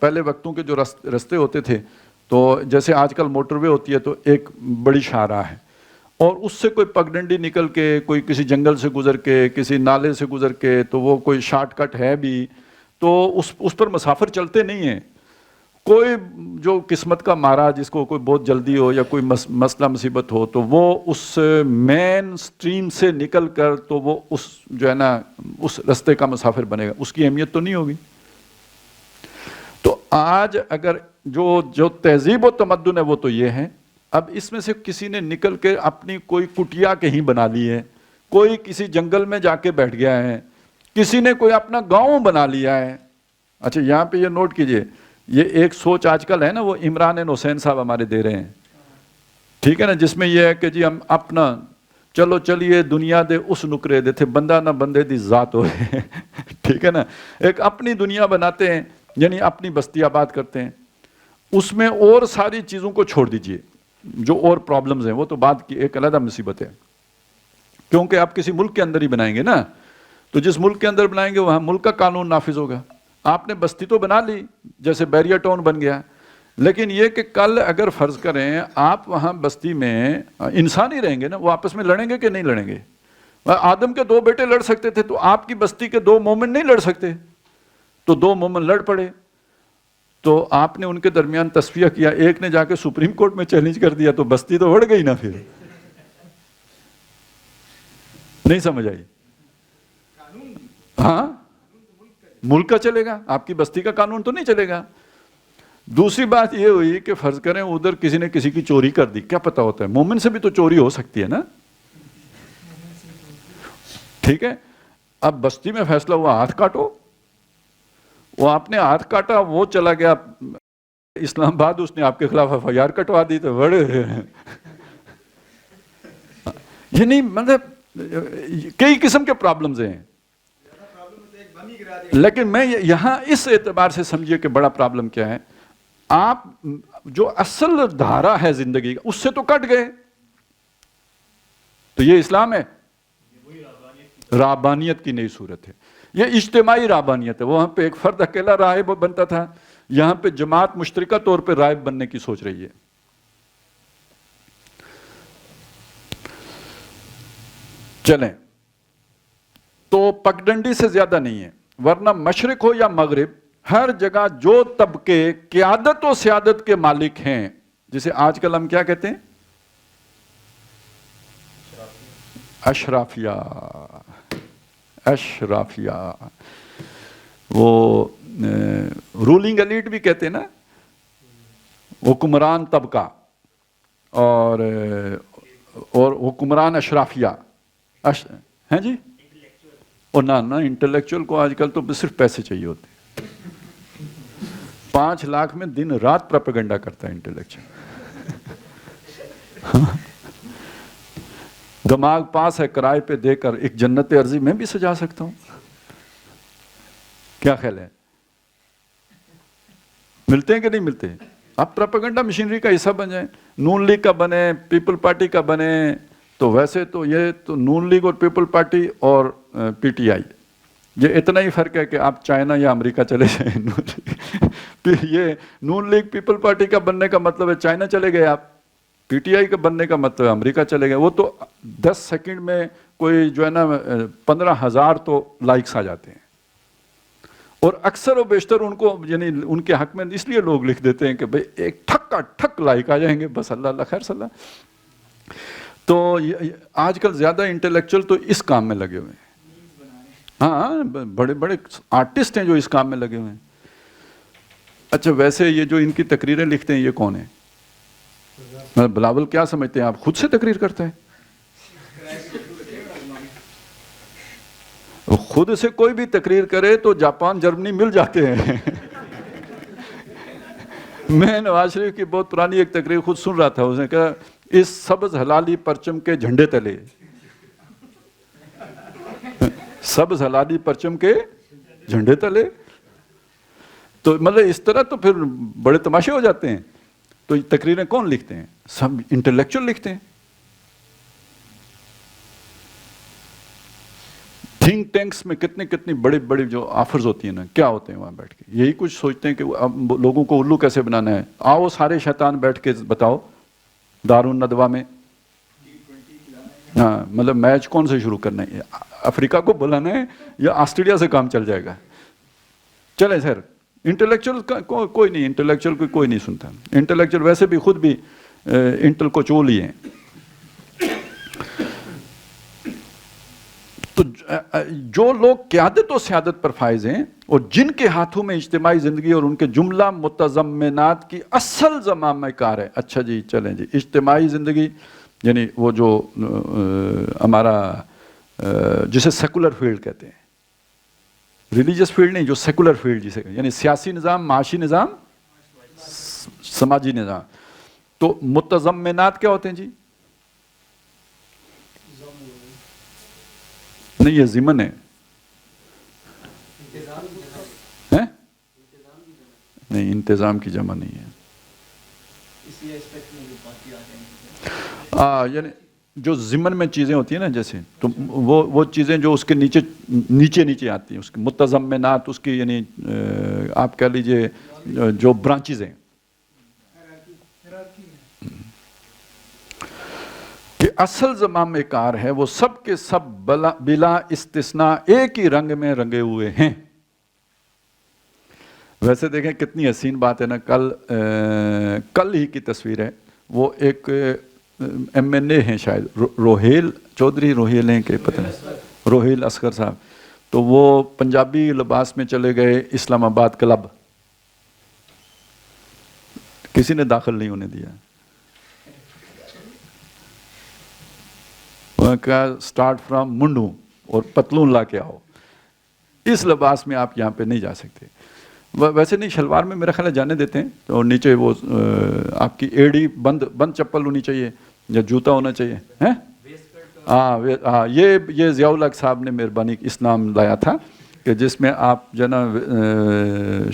پہلے وقتوں کے جو رستے ہوتے تھے تو جیسے آج کل موٹر وے ہوتی ہے تو ایک بڑی شاہراہ ہے، اور اس سے کوئی پگڈنڈی نکل کے کوئی کسی جنگل سے گزر کے کسی نالے سے گزر کے تو وہ کوئی شارٹ کٹ ہے بھی، تو اس پر مسافر چلتے نہیں ہیں۔ کوئی جو قسمت کا مارا جس کو کوئی بہت جلدی ہو یا کوئی مسئلہ مصیبت ہو تو وہ اس مین سٹریم سے نکل کر تو وہ اس جو ہے نا اس رستے کا مسافر بنے گا، اس کی اہمیت تو نہیں ہوگی۔ تو آج اگر جو تہذیب و تمدن ہے وہ تو یہ ہے، اب اس میں سے کسی نے نکل کے اپنی کوئی کٹیا کہیں بنا لی ہے، کوئی کسی جنگل میں جا کے بیٹھ گیا ہے، کسی نے کوئی اپنا گاؤں بنا لیا ہے۔ اچھا یہاں پہ یہ نوٹ کیجئے، یہ ایک سوچ آج کل ہے نا، وہ عمران حسین صاحب ہمارے دے رہے ہیں، ٹھیک ہے نا، جس میں یہ ہے کہ جی ہم اپنا چلیے دنیا دے اس نکرے دے تھے بندہ نہ بندے دی ذات ہوئے ٹھیک ہے نا، ایک اپنی دنیا بناتے ہیں، یعنی اپنی بستی آباد کرتے ہیں، اس میں اور ساری چیزوں کو چھوڑ دیجئے، جو اور پرابلمز ہیں وہ تو بعد کی ایک علیحدہ مصیبت ہے، کیونکہ آپ کسی ملک کے اندر ہی بنائیں گے نا، تو جس ملک کے اندر بنائیں گے وہاں ملک کا قانون نافذ ہوگا۔ آپ نے بستی تو بنا لی جیسے بیریا ٹاؤن بن گیا، لیکن یہ کہ کل اگر فرض کریں آپ وہاں بستی میں انسان ہی رہیں گے نا، وہ آپس میں لڑیں گے کہ نہیں لڑیں گے؟ آدم کے 2 بیٹے لڑ سکتے تھے تو آپ کی بستی کے 2 مومن نہیں لڑ سکتے، تو 2 مومن لڑ پڑے، تو آپ نے ان کے درمیان تصفیہ کیا، ایک نے جا کے سپریم کورٹ میں چیلنج کر دیا تو بستی تو بڑھ گئی نا، پھر نہیں سمجھ آئی؟ ہاں ملک کا چلے گا، آپ کی بستی کا قانون تو نہیں چلے گا۔ دوسری بات یہ ہوئی کہ فرض کریں ادھر کسی نے کسی کی چوری کر دی، کیا پتا ہوتا ہے، مومن سے بھی تو چوری ہو سکتی ہے نا، ٹھیک ہے، اب بستی میں فیصلہ ہوا ہاتھ کاٹو، وہ آپ نے ہاتھ کاٹا، وہ چلا گیا اسلام آباد، اس نے آپ کے خلاف FIR کٹوا دی، تو بڑے یہ نہیں، مطلب کئی قسم کے پرابلمز ہیں، لیکن میں یہاں اس اعتبار سے سمجھیے کہ بڑا پرابلم کیا ہے، آپ جو اصل دھارا ہے زندگی کا اس سے تو کٹ گئے، تو یہ اسلام ہے، رہبانیت کی نئی صورت ہے، یہ اجتماعی رہبانیت ہے۔ وہاں پہ ایک فرد اکیلا راہب بنتا تھا، یہاں پہ جماعت مشترکہ طور پہ راہب بننے کی سوچ رہی ہے۔ چلیں، تو پگڈنڈی سے زیادہ نہیں ہے، ورنہ مشرق ہو یا مغرب ہر جگہ جو طبقے قیادت و سیادت کے مالک ہیں، جسے آج کل ہم کیا کہتے ہیں، اشرافیہ، وہ رولنگ ایلیٹ بھی کہتے ہیں نا، حکمران طبقہ اور حکمران اشرافیہ، ہیں جی، اور نہ انٹلیکچوئل کو آج کل تو صرف پیسے چاہیے ہوتے، 5 لاکھ میں دن رات پروپیگنڈا کرتا ہے انٹلیکچوئل، دماغ پاس ہے، کرائے پہ دے کر ایک جنت ارضی میں بھی سجا سکتا ہوں، کیا خیال ہے؟ ملتے ہیں کہ نہیں ملتے؟ آپ پروپیگنڈا مشینری کا حصہ بن جائیں، نون لیگ کا بنے، پیپل پارٹی کا بنے، تو ویسے تو یہ تو نون لیگ اور پیپل پارٹی اور PTI، یہ اتنا ہی فرق ہے کہ آپ چائنا یا امریکہ چلے جائیں، یہ نون لیگ پیپل پارٹی کا بننے کا مطلب ہے چائنا چلے گئے آپ، PTI کا بننے کا مطلب ہے امریکہ چلے گئے، وہ تو 10 سیکنڈ میں کوئی جو ہے نا 15,000 تو لائکس آ جاتے ہیں، اور اکثر و بیشتر ان کو یعنی ان کے حق میں اس لیے لوگ لکھ دیتے ہیں کہ بھئی ایک ٹھک کا ٹھک لائک آ جائیں گے، بس اللہ اللہ خیر صلی اللہ۔ تو آج کل زیادہ انٹلیکچوئل تو اس کام میں لگے ہوئے ہیں، ہاں بڑے بڑے آرٹسٹ ہیں جو اس کام میں لگے ہوئے ہیں۔ اچھا ویسے یہ جو ان کی تقریریں لکھتے ہیں یہ کون ہیں؟ بلاول کیا سمجھتے ہیں آپ، خود سے تقریر کرتا ہے؟ خود سے کوئی بھی تقریر کرے تو جاپان جرمنی مل جاتے ہیں۔ میں نواز شریف کی بہت پرانی ایک تقریر خود سن رہا تھا، اس نے کہا اس سبز حلالی پرچم کے جھنڈے تلے، سبز حلالی پرچم کے جھنڈے تلے، تو مطلب اس طرح تو پھر بڑے تماشے ہو جاتے ہیں۔ تو یہ تقریریں کون لکھتے ہیں؟ سب انٹلیکچوئل لکھتے ہیں، تھنک ٹینکس میں کتنی کتنی بڑی بڑی جو آفرز ہوتی ہیں نا، کیا ہوتے ہیں وہاں بیٹھ کے، یہی کچھ سوچتے ہیں کہ اب لوگوں کو الو کیسے بنانا ہے. آؤ سارے شیطان بیٹھ کے بتاؤ دارالندوا میں، ہاں مطلب میچ کون سے شروع کرنا ہے، افریقہ کو بلانا ہے یا آسٹریلیا سے کام چل جائے گا. چلے سر، انٹلیکچوئل کوئی نہیں، انٹلیکچوئل کوئی نہیں سنتا. انٹلیکچوئل ویسے بھی خود بھی انٹل کو چو لیے ہیں. تو جو لوگ قیادت و سیادت پر فائز ہیں اور جن کے ہاتھوں میں اجتماعی زندگی اور ان کے جملہ متضمنات کی اصل زمانہ کار ہے. اچھا جی چلیں جی، اجتماعی زندگی یعنی وہ جو ہمارا جسے سیکولر فیلڈ کہتے ہیں، ریلیجس فیلڈ نہیں، جو سیکولر فیلڈ جسے یعنی سیاسی نظام، معاشی نظام، سماجی نظام. تو متضمنات کیا ہوتے ہیں جی؟ نہیں یہ ضمن ہے، نہیں انتظام کی جمع نہیں ہے. یعنی جو ضمن میں چیزیں ہوتی ہیں نا، جیسے تو وہ چیزیں جو اس کے نیچے نیچے آتی ہیں، اس کے متضمنات، اس کی یعنی آپ کہہ لیجئے جو برانچز ہیں کہ اصل زمام کار ہے، وہ سب کے سب بلا استثناء ایک ہی رنگ میں رنگے ہوئے ہیں. ویسے دیکھیں کتنی حسین بات ہے نا. کل ہی کی تصویر ہے، وہ ایک ایم این اے ہیں شاید، روہیل چودھری، روہیل ہیں کہ پتہ نہیں، روہیل اصغر صاحب. تو وہ پنجابی لباس میں چلے گئے اسلام آباد کلب، کسی نے داخل نہیں ہونے دیا. وہاں کا سٹارٹ فرام منڈو اور پتلون لا کے آؤ، اس لباس میں آپ یہاں پہ نہیں جا سکتے. ویسے نہیں، شلوار میں میرا خیال ہے جانے دیتے ہیں، اور نیچے وہ آپ کی ایڑی بند چپل ہونی چاہیے یا جوتا ہونا چاہیے. ہاں یہ ضیاء الحق صاحب نے مہربانی اس نام لایا تھا کہ جس میں آپ جو نا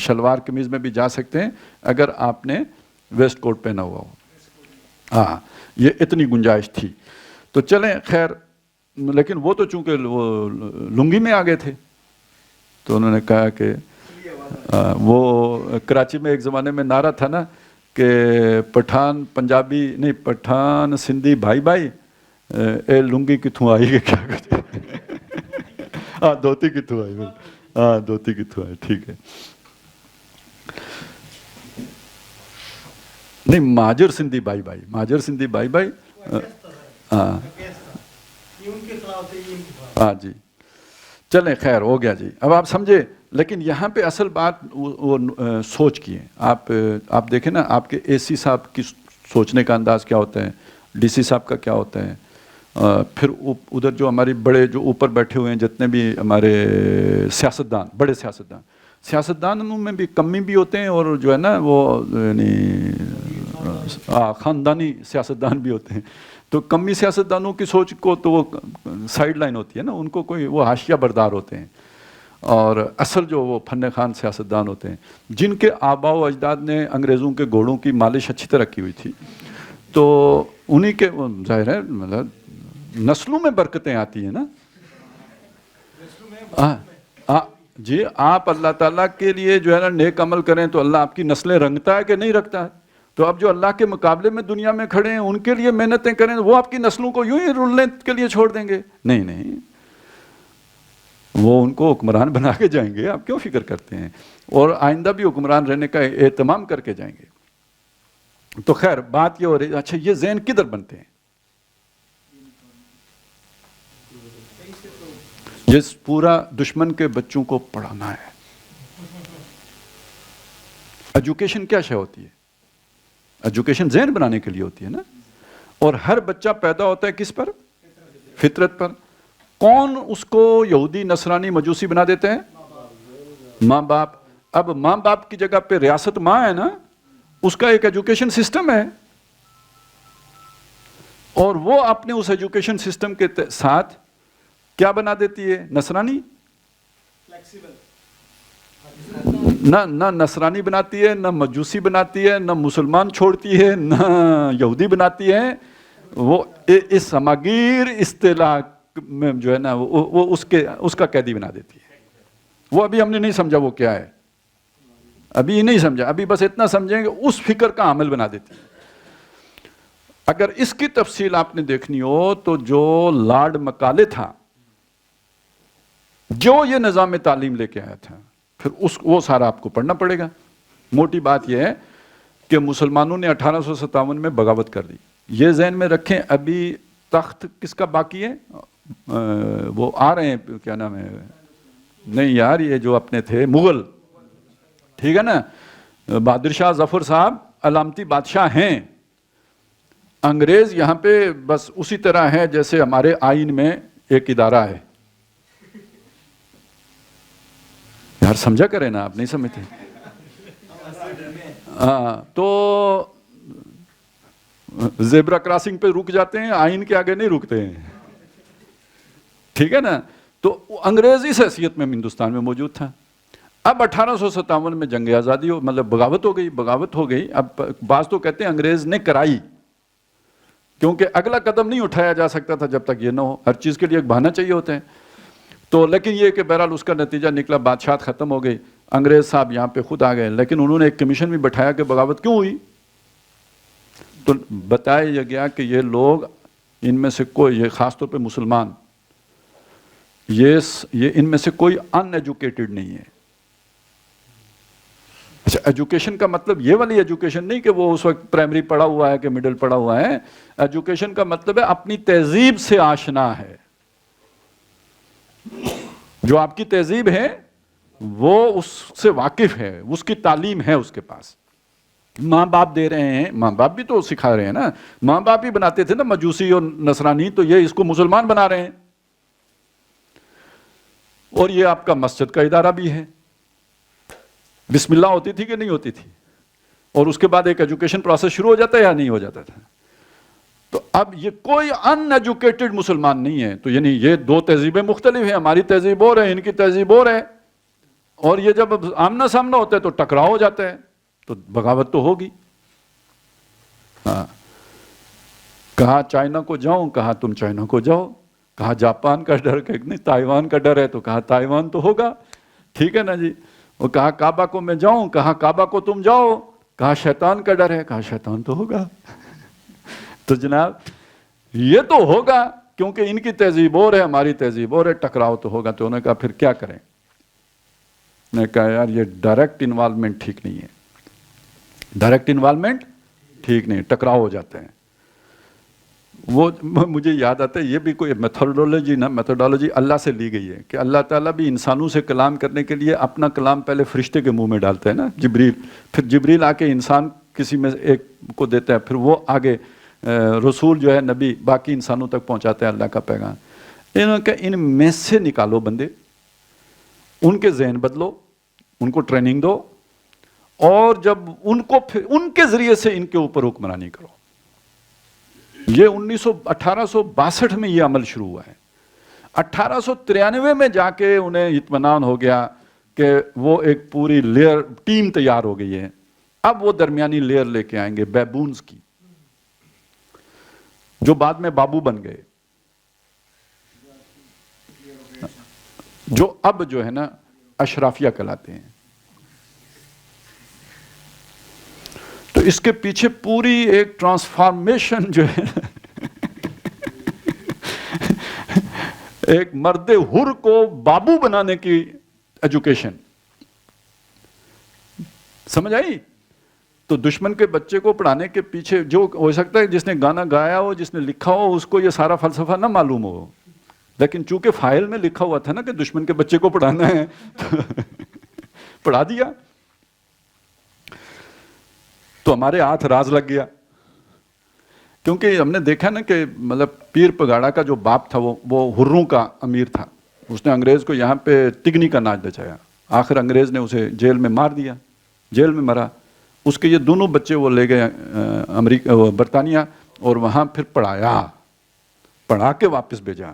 شلوار قمیض میں بھی جا سکتے ہیں اگر آپ نے ویسٹ کوٹ پہنا ہوا ہو. ہاں یہ اتنی گنجائش تھی. تو چلیں خیر، لیکن وہ تو چونکہ وہ لنگی میں آ گئے تھے تو انہوں نے کہا کہ وہ کراچی میں ایک زمانے میں نعرہ تھا نا کہ پٹھان پنجابی نہیں، پٹھان سندھی بھائی بھائی، اے لنگی کتوں آئی کہ کیا کرتے. ہاں دھوتی کتوں آئی، ہاں دھوتی کتوں آئی، ٹھیک ہے. نہیں مہاجر سندھی بھائی بھائی، مہاجر سندھی بھائی بھائی، ہاں جی. چلیں خیر ہو گیا جی، اب آپ سمجھے. لیکن یہاں پہ اصل بات وہ سوچ کی ہے. آپ دیکھیں نا، آپ کے اے سی صاحب کی سوچنے کا انداز کیا ہوتا ہے، ڈی سی صاحب کا کیا ہوتا ہے، پھر ادھر جو ہماری بڑے جو اوپر بیٹھے ہوئے ہیں جتنے بھی ہمارے سیاستدان، بڑے سیاستدانوں میں بھی کمی بھی ہوتے ہیں اور جو ہے نا وہ یعنی خاندانی سیاستدان بھی ہوتے ہیں. تو کمی سیاستدانوں کی سوچ کو تو وہ سائیڈ لائن ہوتی ہے نا، ان کو کوئی وہ حاشیہ بردار ہوتے ہیں. اور اصل جو وہ فن خوان سیاستدان ہوتے ہیں جن کے آباء و اجداد نے انگریزوں کے گھوڑوں کی مالش اچھی طرح کی ہوئی تھی، تو انہی کے ظاہر ہے مطلب نسلوں میں برکتیں آتی ہیں نا. جی آپ اللہ تعالیٰ کے لیے جو ہے نا نیک عمل کریں تو اللہ آپ کی نسلیں رنگتا ہے کہ نہیں رکھتا ہے. تو اب جو اللہ کے مقابلے میں دنیا میں کھڑے ہیں ان کے لیے محنتیں کریں، وہ آپ کی نسلوں کو یوں ہی رلنے کے لیے چھوڑ دیں گے؟ نہیں، وہ ان کو حکمران بنا کے جائیں گے. آپ کیوں فکر کرتے ہیں؟ اور آئندہ بھی حکمران رہنے کا اہتمام کر کے جائیں گے. تو خیر بات یہ ہو رہی ہے. اچھا یہ ذہن کدھر بنتے ہیں؟ یہ پورا دشمن کے بچوں کو پڑھانا ہے. ایجوکیشن کیا شے ہوتی ہے؟ ایجوکیشن ذہن بنانے کے لیے ہوتی ہے نا. اور ہر بچہ پیدا ہوتا ہے کس پر؟ فطرت پر. کون اس کو یہودی نصرانی مجوسی بنا دیتے ہیں؟ ماں باپ. اب ماں باپ کی جگہ پہ ریاست ماں ہے نا، اس کا ایک ایجوکیشن سسٹم ہے، اور وہ اپنے اس ایجوکیشن سسٹم کے ساتھ کیا بنا دیتی ہے؟ نصرانی. نہ نصرانی بناتی ہے، نہ مجوسی بناتی ہے، نہ مسلمان چھوڑتی ہے، نہ یہودی بناتی ہے. وہ اس ہماگیر اصطلاح میں جو ہے نا وہ اس کا قیدی بنا دیتی ہے. وہ ابھی ہم نے نہیں سمجھا وہ کیا ہے, ابھی نہیں سمجھا, ابھی بس اتنا سمجھیں کہ اس فکر کا عمل بنا دیتی ہے. اگر اس کی تفصیل آپ نے دیکھنی ہو تو جو لارڈ مکالے تھا, جو یہ نظام تعلیم لے کے آیا تھا, پھر وہ سارا آپ کو پڑھنا پڑے گا. موٹی بات یہ ہے کہ مسلمانوں نے 1857 میں بغاوت کر دی. یہ ذہن میں رکھیں, ابھی تخت کس کا باقی ہے, وہ آ رہے ہیں, کیا نام ہے, نہیں یار, یہ جو اپنے تھے مغل, ٹھیک ہے نا, بہادر شاہ ظفر صاحب علامتی بادشاہ ہیں. انگریز یہاں پہ بس اسی طرح ہے جیسے ہمارے آئین میں ایک ادارہ ہے. یار سمجھا کریں نا, آپ نہیں سمجھتے. ہاں, تو زیبرا کراسنگ پہ رک جاتے ہیں, آئین کے آگے نہیں رکتے ہیں, ٹھیک ہے نا. تو انگریز اس حیثیت میں ہندوستان میں موجود تھا. اب 1857 میں جنگ آزادی مطلب بغاوت ہو گئی. اب بعض تو کہتے ہیں انگریز نے کرائی, کیونکہ اگلا قدم نہیں اٹھایا جا سکتا تھا جب تک یہ نہ ہو. ہر چیز کے لیے ایک بہانہ چاہیے ہوتے ہیں. تو لیکن یہ کہ بہرحال اس کا نتیجہ نکلا, بادشاہت ختم ہو گئی, انگریز صاحب یہاں پہ خود آ گئے. لیکن انہوں نے ایک کمیشن بھی بٹھایا کہ بغاوت کیوں ہوئی. تو بتایا یہ گیا کہ یہ لوگ, ان میں سے کوئی, یہ خاص طور پہ مسلمان, یہ ان میں سے کوئی ان ایجوکیٹڈ نہیں ہے. اچھا, ایجوکیشن کا مطلب یہ والی ایجوکیشن نہیں کہ وہ اس وقت پرائمری پڑھا ہوا ہے کہ مڈل پڑھا ہوا ہے. ایجوکیشن کا مطلب ہے اپنی تہذیب سے آشنا ہے. جو آپ کی تہذیب ہے وہ اس سے واقف ہے, اس کی تعلیم ہے اس کے پاس. ماں باپ دے رہے ہیں, ماں باپ بھی تو سکھا رہے ہیں نا. ماں باپ بھی بناتے تھے نا مجوسی اور نصرانی, تو یہ اس کو مسلمان بنا رہے ہیں. اور یہ آپ کا مسجد کا ادارہ بھی ہے. بسم اللہ ہوتی تھی کہ نہیں ہوتی تھی, اور اس کے بعد ایک ایجوکیشن پروسیس شروع ہو جاتا ہے یا نہیں ہو جاتا تھا. تو اب یہ کوئی ان ایجوکیٹڈ مسلمان نہیں ہے. تو یعنی یہ دو تہذیبیں مختلف ہیں, ہماری تہذیب اور ہے, ان کی تہذیب اور ہے. اور یہ جب آمنا سامنا ہوتا ہے تو ٹکراؤ ہو جاتا ہے, تو بغاوت تو ہوگی. ہاں, کہا چائنا کو جاؤں, کہا تم چائنا کو جاؤ. کہا جاپان کا ڈر, کہ نہیں تائیوان کا ڈر ہے, تو کہا تائیوان تو ہوگا, ٹھیک ہے نا جی. وہ کہا کعبہ کو میں جاؤں, کہا کعبہ کو تم جاؤ. کہا شیطان کا ڈر ہے, کہا شیطان تو ہوگا. تو جناب یہ تو ہوگا, کیونکہ ان کی تہذیب اور ہے, ہماری تہذیب اور ہے, ٹکراؤ تو ہوگا. تو انہوں نے کہا پھر کیا کریں. میں نے کہا یار یہ ڈائریکٹ انوالومنٹ ٹھیک نہیں ہے, ڈائریکٹ انوالومنٹ ٹھیک نہیں, ٹکراؤ ہو جاتے ہیں. وہ مجھے یاد آتا ہے, یہ بھی کوئی میتھڈالوجی اللہ سے لی گئی ہے, کہ اللہ تعالیٰ بھی انسانوں سے کلام کرنے کے لیے اپنا کلام پہلے فرشتے کے منہ میں ڈالتا ہے نا, جبریل. پھر جبریل آ کے انسان کسی میں ایک کو دیتا ہے, پھر وہ آگے رسول جو ہے نبی باقی انسانوں تک پہنچاتے ہیں اللہ کا پیغام. انہوں نے کہا ان میں سے نکالو بندے, ان کے ذہن بدلو, ان کو ٹریننگ دو, اور جب ان کو پھر ان کے ذریعے سے ان کے اوپر حکمرانی کرو. یہ 1862 میں یہ عمل شروع ہوا ہے. 1893 میں جا کے انہیں اطمینان ہو گیا کہ وہ ایک پوری لیئر ٹیم تیار ہو گئی ہے. اب وہ درمیانی لیئر لے کے آئیں گے بیبونز کی, جو بعد میں بابو بن گئے, جو اب جو ہے نا اشرافیہ کہلاتے ہیں. تو اس کے پیچھے پوری ایک ٹرانسفارمیشن جو ہے ایک مرد حر کو بابو بنانے کی ایجوکیشن, سمجھ آئی. تو دشمن کے بچے کو پڑھانے کے پیچھے, جو ہو سکتا ہے جس نے گانا گایا ہو, جس نے لکھا ہو, اس کو یہ سارا فلسفہ نہ معلوم ہو, لیکن چونکہ فائل میں لکھا ہوا تھا نا کہ دشمن کے بچے کو پڑھانا ہے پڑھا دیا. تو ہمارے ہاتھ راز لگ گیا, کیونکہ ہم نے دیکھا نا کہ مطلب پیر پگاڑا کا جو باپ تھا وہ ہروں کا امیر تھا. اس نے انگریز کو یہاں پہ تگنی کا ناچ نچایا. آخر انگریز نے اسے جیل میں مار دیا, جیل میں مرا. اس کے یہ دونوں بچے وہ لے گئے امریکہ برطانیہ, اور وہاں پھر پڑھا کے واپس بھیجا.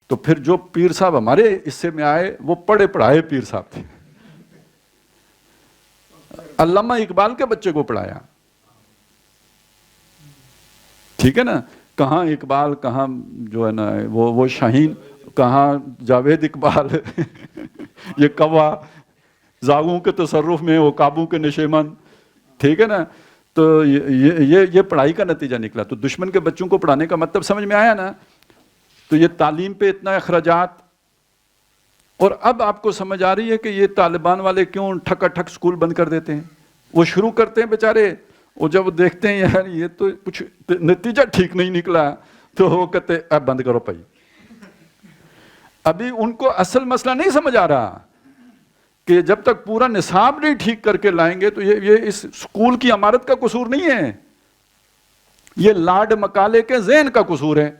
تو پھر جو پیر صاحب ہمارے حصے میں آئے وہ پڑھے پڑھائے پیر صاحب تھے. علامہ اقبال کے بچے کو پڑھایا, ٹھیک ہے نا. کہاں اقبال، کہاں جو ہے نا وہ شاہین، کہاں جاوید اقبال یہ کوا زاغوں کے تصرف میں وہ قابو کے نشیمن، ٹھیک ہے نا. تو یہ پڑھائی کا نتیجہ نکلا. تو دشمن کے بچوں کو پڑھانے کا مطلب سمجھ میں آیا نا. تو یہ تعلیم پہ اتنا اخراجات. اور اب آپ کو سمجھ آ رہی ہے کہ یہ طالبان والے کیوں ٹھکا ٹھک سکول بند کر دیتے ہیں. وہ شروع کرتے ہیں بیچارے، وہ جب دیکھتے ہیں یار یہ تو کچھ نتیجہ ٹھیک نہیں نکلا تو وہ کہتے ہیں اب بند کرو بھائی. ابھی ان کو اصل مسئلہ نہیں سمجھ آ رہا کہ جب تک پورا نصاب نہیں ٹھیک کر کے لائیں گے تو یہ اس سکول کی عمارت کا قصور نہیں ہے، یہ لارڈ مکالے کے ذہن کا قصور ہے.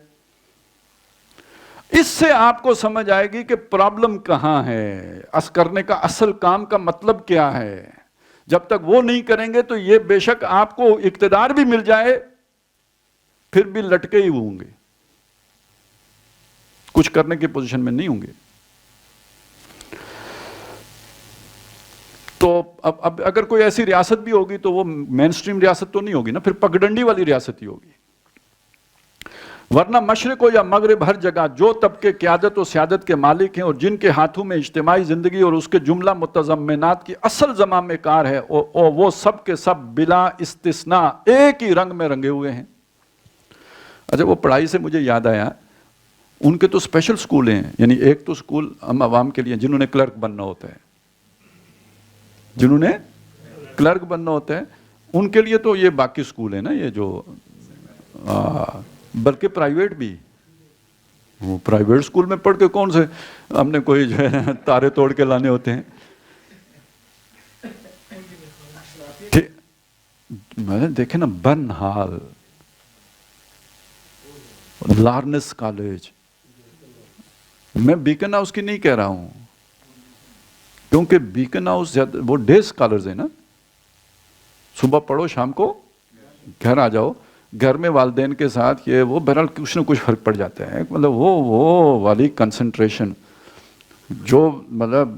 اس سے آپ کو سمجھ آئے گی کہ پرابلم کہاں ہے، کرنے کا اصل کام کا مطلب کیا ہے. جب تک وہ نہیں کریں گے تو یہ بے شک آپ کو اقتدار بھی مل جائے پھر بھی لٹکے ہی ہوں گے، کچھ کرنے کی پوزیشن میں نہیں ہوں گے. تو اب اگر کوئی ایسی ریاست بھی ہوگی تو وہ مین سٹریم ریاست تو نہیں ہوگی نا، پھر پگڈنڈی والی ریاست ہی ہوگی. ورنہ مشرق ہو یا مغرب ہر جگہ جو طبقے قیادت و سیادت کے مالک ہیں اور جن کے ہاتھوں میں اجتماعی زندگی اور اس کے جملہ متضمنات کی اصل زمام کار ہے وہ سب کے سب بلا استثناء ایک ہی رنگ میں رنگے ہوئے ہیں. اچھا وہ پڑھائی سے مجھے یاد آیا، ان کے تو اسپیشل سکول ہیں. یعنی ایک تو سکول ہم عوام کے لیے جنہوں نے کلرک بننا ہوتا ہے، جنہوں نے کلرک بننا ہوتا ہے ان کے لیے تو یہ باقی سکول ہے نا، یہ جو بلکہ پرائیویٹ بھی. وہ پرائیویٹ سکول میں پڑھ کے کون سے ہم نے کوئی جو ہے تارے توڑ کے لانے ہوتے ہیں. میں نے دیکھے نا برن ہال، لارنس کالج. میں بیکن ہاؤس کی نہیں کہہ رہا ہوں کیونکہ بیکن ہاؤس وہ ڈے اسکالرز ہیں نا، صبح پڑھو شام کو گھر آ جاؤ. گھر میں والدین کے ساتھ یہ وہ بہرحال کچھ نہ کچھ فرق پڑ جاتا ہے. مطلب وہ والی کنسنٹریشن جو مطلب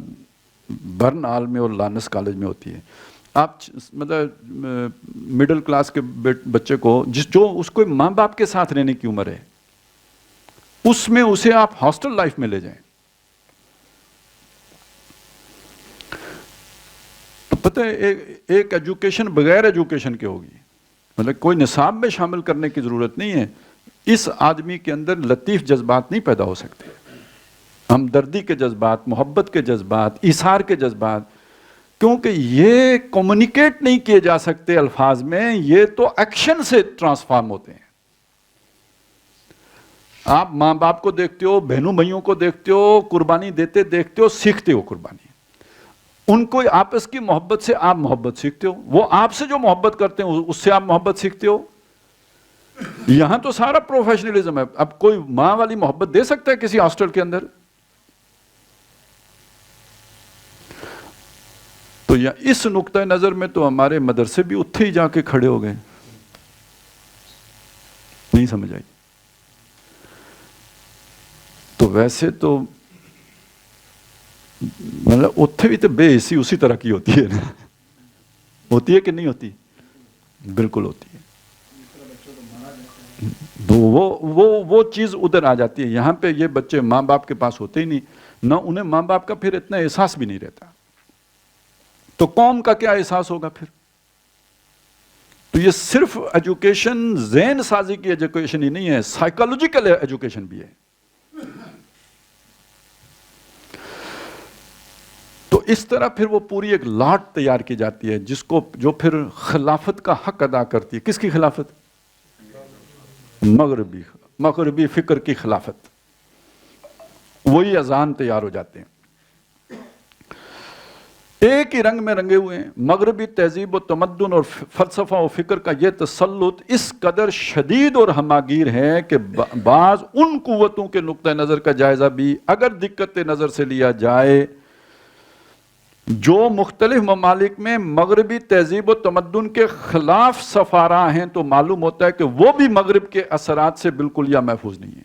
برن ہال میں اور لارنس کالج میں ہوتی ہے. آپ مطلب مڈل کلاس کے بچے کو جو اس کو ماں باپ کے ساتھ رہنے کی عمر ہے اس میں اسے آپ ہاسٹل لائف میں لے جائیں تو پتہ ہے ایک ایجوکیشن بغیر ایجوکیشن کے ہوگی. مطلب کوئی نصاب میں شامل کرنے کی ضرورت نہیں ہے. اس آدمی کے اندر لطیف جذبات نہیں پیدا ہو سکتے، ہمدردی کے جذبات، محبت کے جذبات، ایثار کے جذبات، کیونکہ یہ کمیونیکیٹ نہیں کیے جا سکتے الفاظ میں، یہ تو ایکشن سے ٹرانسفارم ہوتے ہیں. آپ ماں باپ کو دیکھتے ہو، بہنوں بھائیوں کو دیکھتے ہو، قربانی دیتے دیکھتے ہو، سیکھتے ہو قربانی. ان کو آپس کی محبت سے آپ محبت سیکھتے ہو، وہ آپ سے جو محبت کرتے ہیں اس سے آپ محبت سیکھتے ہو. یہاں تو سارا پروفیشنلزم ہے. اب کوئی ماں والی محبت دے سکتا ہے کسی ہاسٹل کے اندر؟ تو اس نقطہ نظر میں تو ہمارے مدرسے بھی اتھے ہی جا کے کھڑے ہو گئے. نہیں سمجھ آئی. تو ویسے تو مطلب اتھے بھی تو بے حسی اسی طرح کی ہوتی ہے نا. ہوتی ہے کہ نہیں ہوتی؟ بالکل ہوتی ہے. وہ چیز ادھر آ جاتی ہے. یہاں پہ یہ بچے ماں باپ کے پاس ہوتے ہی نہیں، نہ انہیں ماں باپ کا پھر اتنا احساس بھی نہیں رہتا. تو قوم کا کیا احساس ہوگا پھر؟ تو یہ صرف ایجوکیشن ذہن سازی کی ایجوکیشن ہی نہیں ہے، سائیکالوجیکل ایجوکیشن بھی ہے. تو اس طرح پھر وہ پوری ایک لاٹ تیار کی جاتی ہے جس کو جو پھر خلافت کا حق ادا کرتی ہے. کس کی خلافت؟ مغربی فکر کی خلافت. وہی اذان تیار ہو جاتے ہیں، ایک ہی رنگ میں رنگے ہوئے ہیں. مغربی تہذیب و تمدن اور فلسفہ و فکر کا یہ تسلط اس قدر شدید اور ہماگیر ہے کہ بعض ان قوتوں کے نقطہ نظر کا جائزہ بھی اگر دقت نظر سے لیا جائے جو مختلف ممالک میں مغربی تہذیب و تمدن کے خلاف سفارا ہیں، تو معلوم ہوتا ہے کہ وہ بھی مغرب کے اثرات سے بالکل یا محفوظ نہیں ہے.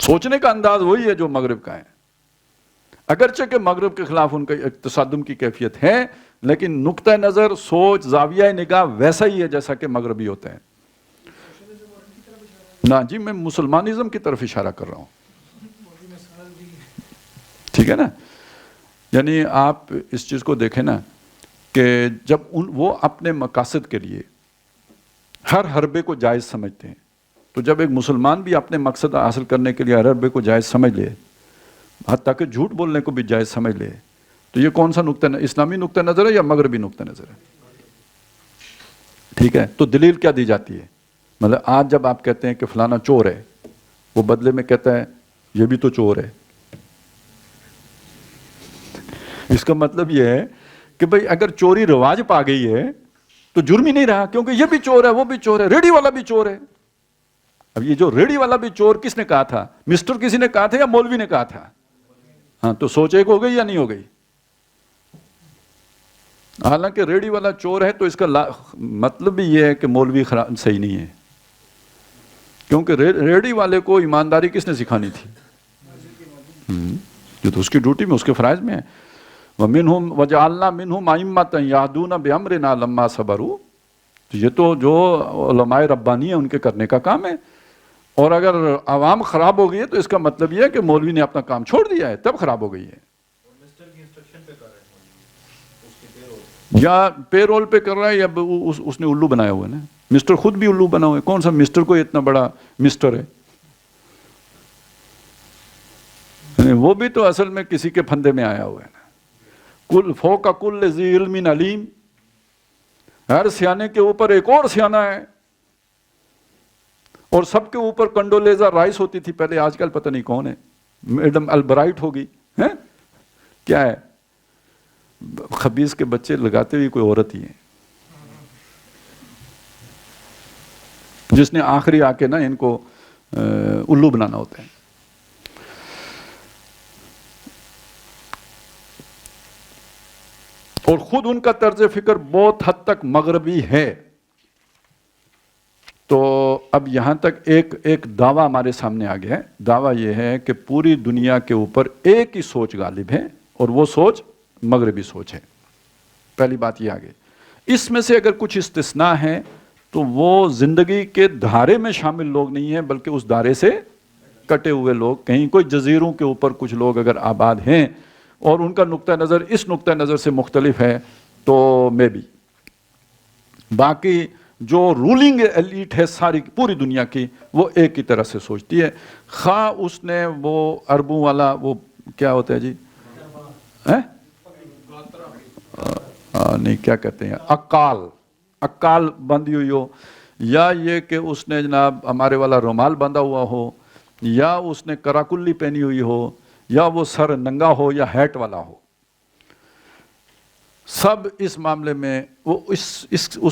سوچنے کا انداز وہی ہے جو مغرب کا ہے، اگرچہ کہ مغرب کے خلاف ان کا تصادم کی کیفیت ہے، لیکن نقطہ نظر، سوچ، زاویہ نگاہ ویسا ہی ہے جیسا کہ مغربی ہوتے ہیں. نا جی، میں مسلمانزم کی طرف اشارہ کر رہا ہوں. ٹھیک ہے نا؟ یعنی آپ اس چیز کو دیکھیں نا کہ جب وہ اپنے مقاصد کے لیے ہر حربے کو جائز سمجھتے ہیں، تو جب ایک مسلمان بھی اپنے مقصد حاصل کرنے کے لیے ہر حربے کو جائز سمجھ لے، حتیٰ کہ جھوٹ بولنے کو بھی جائز سمجھ لے، تو یہ کون سا نقطہ اسلامی نقطہ نظر ہے یا مغربی نقطہ نظر ہے؟ ٹھیک ہے، تو دلیل کیا دی جاتی ہے؟ مطلب آج جب آپ کہتے ہیں کہ فلانا چور ہے، وہ بدلے میں کہتا ہے یہ بھی تو چور ہے. اس کا مطلب یہ ہے کہ بھئی اگر چوری رواج پا گئی ہے تو جرم ہی نہیں رہا، کیونکہ یہ بھی چور ہے، وہ بھی چور ہے، ریڑھی والا بھی چور ہے. اب یہ جو ریڑھی والا بھی چور کس نے کہا تھا؟ مسٹر کسی نے کہا تھا یا مولوی نے کہا تھا؟ ہاں، تو سوچ ایک ہو گئی یا نہیں ہو گئی؟ حالانکہ ریڑھی والا چور ہے تو اس کا مطلب بھی یہ ہے کہ مولوی صحیح نہیں ہے، کیونکہ ریڑھی والے کو ایمانداری کس نے سکھانی تھی؟ جو تو اس کی ڈیوٹی میں، اس کے فرائض میں ہے. وَمِنْهُمْ وَجَعَلْنَا مِنْهُمْ أَئِمَّةً يَهْدُونَ بِأَمْرِنَا لَمَّا صَبَرُوا. تو یہ تو جو علماء ربانی ہیں ان کے کرنے کا کام ہے. اور اگر عوام خراب ہو گئی ہے تو اس کا مطلب یہ ہے کہ مولوی نے اپنا کام چھوڑ دیا ہے، تب خراب ہو گئی ہے. یا پے رول پہ کر رہا ہے، یا اس نے الو بنایا ہوا ہے نا. مسٹر خود بھی الو بنا ہوا ہے. کون سا مسٹر کو اتنا بڑا مسٹر ہے؟ وہ بھی تو اصل میں کسی کے پھندے میں آیا ہوا ہے نا. کل فوق کل ذی علم علیم، ہر سیانے کے اوپر ایک اور سیانہ ہے، اور سب کے اوپر کنڈولیزا رائس ہوتی تھی پہلے، آج کل پتہ نہیں کون ہے، میڈم البرائٹ ہوگی ہیں، کیا ہے؟ خبیث کے بچے لگاتے ہوئی کوئی عورت ہی ہے، جس نے آخری آ کے نا ان کو الو بنانا ہوتا ہے. اور خود ان کا طرز فکر بہت حد تک مغربی ہے. تو اب یہاں تک ایک دعویٰ ہمارے سامنے آ گیا ہے. دعویٰ یہ ہے کہ پوری دنیا کے اوپر ایک ہی سوچ غالب ہے، اور وہ سوچ مغربی سوچ ہے. پہلی بات یہ آگے. اس میں سے اگر کچھ استثناء ہے تو وہ زندگی کے دھارے میں شامل لوگ نہیں ہیں، بلکہ اس دھارے سے کٹے ہوئے لوگ. کہیں کوئی جزیروں کے اوپر کچھ لوگ اگر آباد ہیں اور ان کا نقطہ نظر اس نقطہ نظر سے مختلف ہے تو میں بھی. باقی جو رولنگ ایلیٹ ہے ساری پوری دنیا کی، وہ ایک ہی طرح سے سوچتی ہے. خواہ اس نے وہ عربوں والا وہ کیا ہوتا ہے جی، نہیں کیا کہتے ہیں، اکال بندھی ہوئی ہو، یا یہ کہ اس نے جناب ہمارے والا رومال بندھا ہوا ہو، یا اس نے کراکلی پہنی ہوئی ہو، یا وہ سر ننگا ہو یا ہیٹ والا ہو. سب اس معاملے میں وہ اس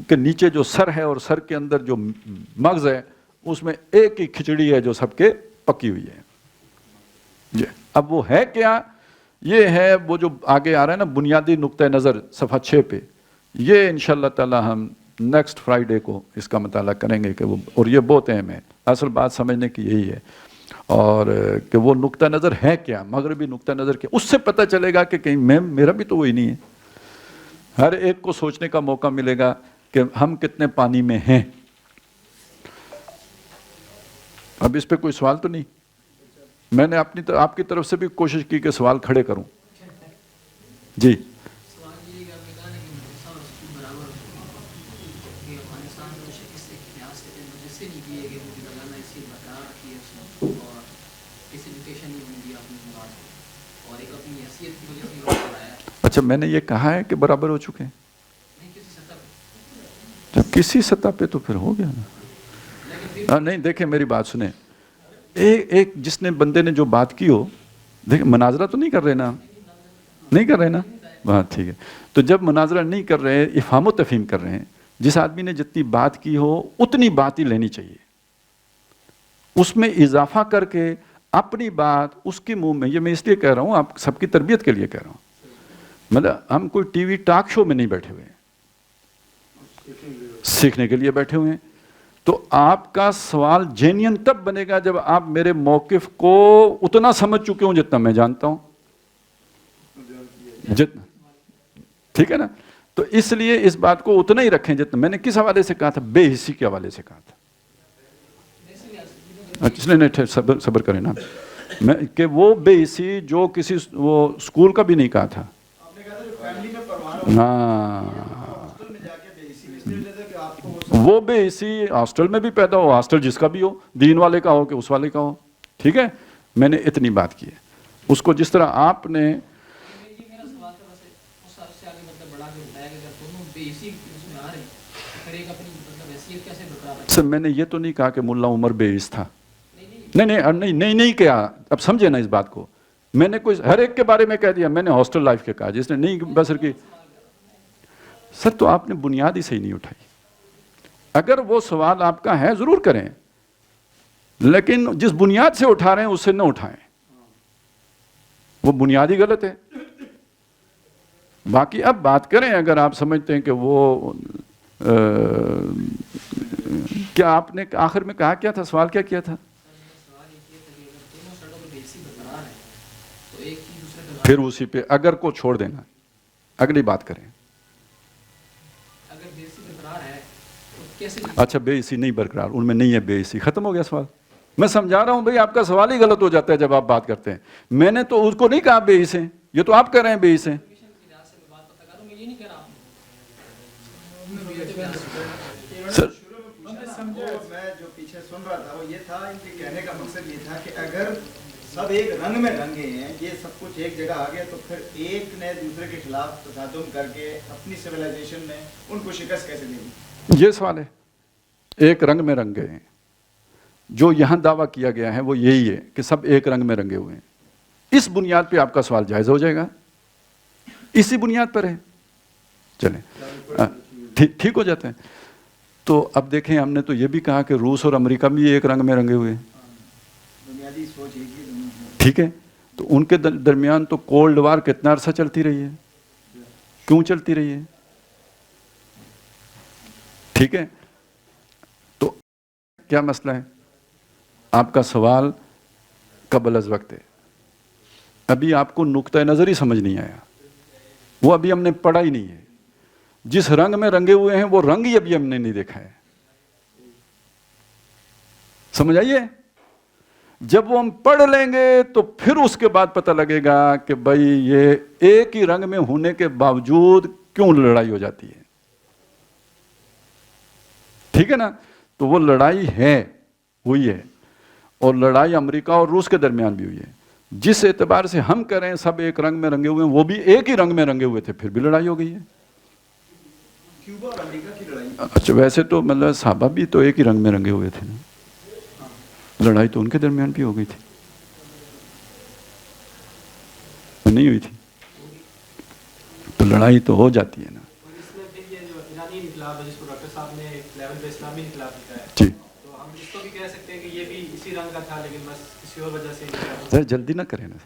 کے نیچے جو سر ہے اور سر کے اندر جو مغز ہے، اس میں ایک ہی کھچڑی ہے جو سب کے پکی ہوئی ہے. اب وہ ہے کیا؟ یہ ہے وہ جو آگے آ رہا ہے نا، بنیادی نقطہ نظر صفحہ 6 پہ. یہ انشاءاللہ تعالی ہم نیکسٹ فرائیڈے کو اس کا مطالعہ کریں گے کہ وہ، اور یہ بہت اہم ہے. اصل بات سمجھنے کی یہی ہے، اور کہ وہ نقطہ نظر ہے کیا، مغربی نقطہ نظر کیا. اس سے پتہ چلے گا کہ کہیں میرا بھی تو وہی نہیں ہے. ہر ایک کو سوچنے کا موقع ملے گا کہ ہم کتنے پانی میں ہیں. اب اس پہ کوئی سوال تو نہیں؟ میں نے آپ کی طرف سے بھی کوشش کی کہ سوال کھڑے کروں. جی اچھا، میں نے یہ کہا ہے کہ برابر ہو چکے ہیں. جب کسی سطح پہ تو پھر ہو گیا نا. نہیں دیکھیں میری بات سنیں، ایک جس نے بندے نے جو بات کی ہو، دیکھیں مناظرہ تو نہیں کر رہے نا، نہیں کر رہے نا، بات ٹھیک ہے. تو جب مناظرہ نہیں کر رہے، افہام و تفہیم کر رہے ہیں، جس آدمی نے جتنی بات کی ہو اتنی بات ہی لینی چاہیے. اس میں اضافہ کر کے اپنی بات اس کے منہ میں، یہ میں اس لیے کہہ رہا ہوں، آپ سب کی تربیت کے لیے کہہ رہا ہوں. مطلب ہم کوئی ٹی وی ٹاک شو میں نہیں بیٹھے ہوئے ہیں، سیکھنے کے لیے بیٹھے ہوئے ہیں. تو آپ کا سوال جینین تب بنے گا جب آپ میرے موقف کو اتنا سمجھ چکے ہوں جتنا میں جانتا ہوں. ٹھیک ہے نا. تو اس لیے اس بات کو اتنا ہی رکھیں جتنا میں نے کس حوالے سے کہا تھا, بے حسی کے حوالے سے کہا تھا. نہیں صبر کریں نا, میں کہ وہ بے حسی جو کسی وہ اسکول کا بھی نہیں کہا تھا. ہاں, وہ بے حسی ہاسٹل میں بھی پیدا ہو, ہاسٹل جس کا بھی ہو, دین والے کا ہو کہ اس والے کا ہو. ٹھیک ہے, میں نے اتنی بات کی ہے. اس کو جس طرح آپ نے سر, میں نے یہ تو نہیں کہا کہ ملا عمر بے حس تھا. نہیں کیا, اب سمجھے نا اس بات کو. میں نے کوئی ہر ایک کے بارے میں کہہ دیا, میں نے ہاسٹل لائف کے کہا, جس نے نہیں بسر کی. سر تو آپ نے بنیاد ہی صحیح نہیں اٹھائی. اگر وہ سوال آپ کا ہے ضرور کریں, لیکن جس بنیاد سے اٹھا رہے ہیں اس سے نہ اٹھائیں, وہ بنیاد ہی غلط ہے. باقی اب بات کریں, اگر آپ سمجھتے ہیں کہ وہ کیا آپ نے آخر میں کہا کیا تھا, سوال کیا کیا تھا؟ پھر اسی پہ اگر کو چھوڑ دینا, اگلی بات کریں. اچھا, بے حسی نہیں برقرار, ان میں نہیں ہے بے حسی, ختم ہو گیا سوال. میں سمجھا رہا ہوں بھئی, آپ کا سوال ہی غلط ہو جاتا ہے جب آپ بات کرتے ہیں. میں نے تو اس کو نہیں کہا بے حس ہیں, یہ تو آپ کہہ رہے ہیں بے حس ہیں. میں جو پیچھے سن رہا تھا وہ یہ تھا, ان کے کہنے کا مقصد یہ تھا کہ اگر سب ایک رنگ میں رنگے ہیں, یہ سب کچھ ایک جگہ آ گیا, تو پھر ایک نے دوسرے کے خلاف تصادم کر کے اپنی سویلائزیشن میں ان کو شکست کیسے دے دی؟ یہ سوال ہے. ایک رنگ میں رنگ گئے ہیں, جو یہاں دعویٰ کیا گیا ہے وہ یہی ہے کہ سب ایک رنگ میں رنگے ہوئے ہیں. اس بنیاد پہ آپ کا سوال جائز ہو جائے گا, اسی بنیاد پر ہے. چلیں ٹھیک ہو جاتے ہیں. تو اب دیکھیں, ہم نے تو یہ بھی کہا کہ روس اور امریکہ بھی ایک رنگ میں رنگے ہوئے ہیں. ٹھیک ہے, تو ان کے درمیان تو کولڈ وار کتنا عرصہ چلتی رہی ہے, کیوں چلتی رہی ہے؟ ٹھیک ہے, تو کیا مسئلہ ہے؟ آپ کا سوال قبل از وقت ہے. ابھی آپ کو نقطہ نظر ہی سمجھ نہیں آیا, وہ ابھی ہم نے پڑھا ہی نہیں ہے. جس رنگ میں رنگے ہوئے ہیں وہ رنگ ہی ابھی ہم نے نہیں دیکھا ہے. سمجھ آئیے؟ جب وہ ہم پڑھ لیں گے تو پھر اس کے بعد پتہ لگے گا کہ بھائی یہ ایک ہی رنگ میں ہونے کے باوجود کیوں لڑائی ہو جاتی ہے. ٹھیک ہے نا, تو وہ لڑائی ہے, ہوئی ہے, اور لڑائی امریکہ اور روس کے درمیان بھی ہوئی ہے. جس اعتبار سے ہم کریں سب ایک رنگ میں رنگے ہوئے ہیں, وہ بھی ایک ہی رنگ میں رنگے ہوئے تھے, پھر بھی لڑائی ہو گئی ہے. کیوبا اور امریکہ کی لڑائی. اچھا, ویسے تو مطلب صحابہ بھی تو ایک ہی رنگ میں رنگے ہوئے تھے نا, لڑائی تو ان کے درمیان بھی ہو گئی تھی, نہیں ہوئی تھی؟ تو لڑائی تو ہو جاتی ہے نا. جی, ذرا جلدی نہ کریں نا,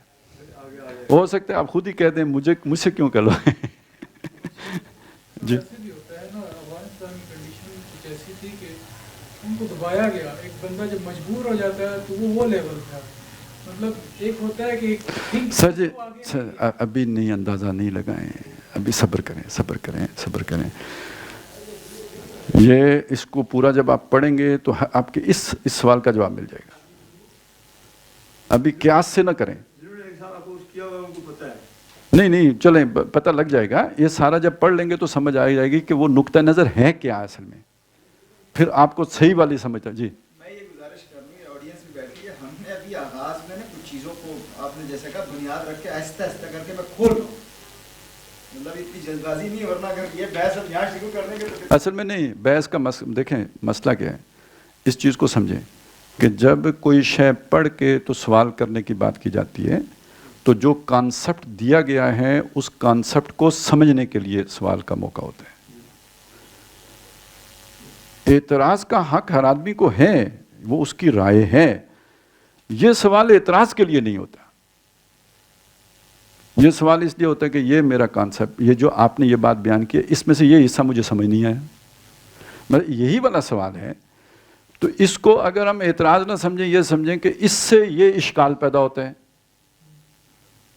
ہو سکتا ہے آپ خود ہی کہہ دیں, مجھ سے کیوں کہہ لو. جی, ان کو دبایا گیا. ایک بندہ جب مجبور ہو جاتا ہے تو وہ لیول تھا. مطلب ایک ہوتا ہے کہ سر جی, سر ابھی نہیں, اندازہ نہیں لگائیں, ابھی صبر کریں. یہ اس کو پورا جب آپ پڑھیں گے تو آپ کے اس سوال کا جواب مل جائے گا. ابھی قیاس سے نہ کریں. نہیں چلیں, پتہ لگ جائے گا. یہ سارا جب پڑھ لیں گے تو سمجھ آ جائے گی کہ وہ نقطہ نظر ہے کیا اصل میں, پھر آپ کو صحیح والی سمجھ. جی, میں یہ گزارش کروں گی, آڈینس بھی بیٹھی ہے, ہم نے ابھی آغاز میں کچھ چیزوں کو آپ نے جیسے کہا بنیاد رکھ کے آہستہ کر کے میں کھول رہا ہوں. مطلب اتنی جلد بازی نہیں, ورنہ اگر یہ بحث اب یہاں شروع کرنے کے اصل میں نہیں, بحث کا دیکھیں مسئلہ کیا ہے, اس چیز کو سمجھیں کہ جب کوئی شے پڑھ کے تو سوال کرنے کی بات کی جاتی ہے, تو جو کانسیپٹ دیا گیا ہے اس کانسیپٹ کو سمجھنے کے لیے سوال کا موقع ہوتا ہے. اعتراض کا حق ہر آدمی کو ہے, وہ اس کی رائے ہے. یہ سوال اعتراض کے لیے نہیں ہوتا, یہ سوال اس لیے ہوتا ہے کہ یہ میرا کانسیپٹ, یہ جو آپ نے یہ بات بیان کی, اس میں سے یہ حصہ مجھے سمجھ نہیں آیا, مطلب یہی والا سوال ہے. تو اس کو اگر ہم اعتراض نہ سمجھیں, یہ سمجھیں کہ اس سے یہ اشکال پیدا ہوتا ہے,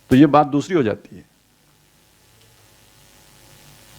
تو یہ بات دوسری ہو جاتی ہے.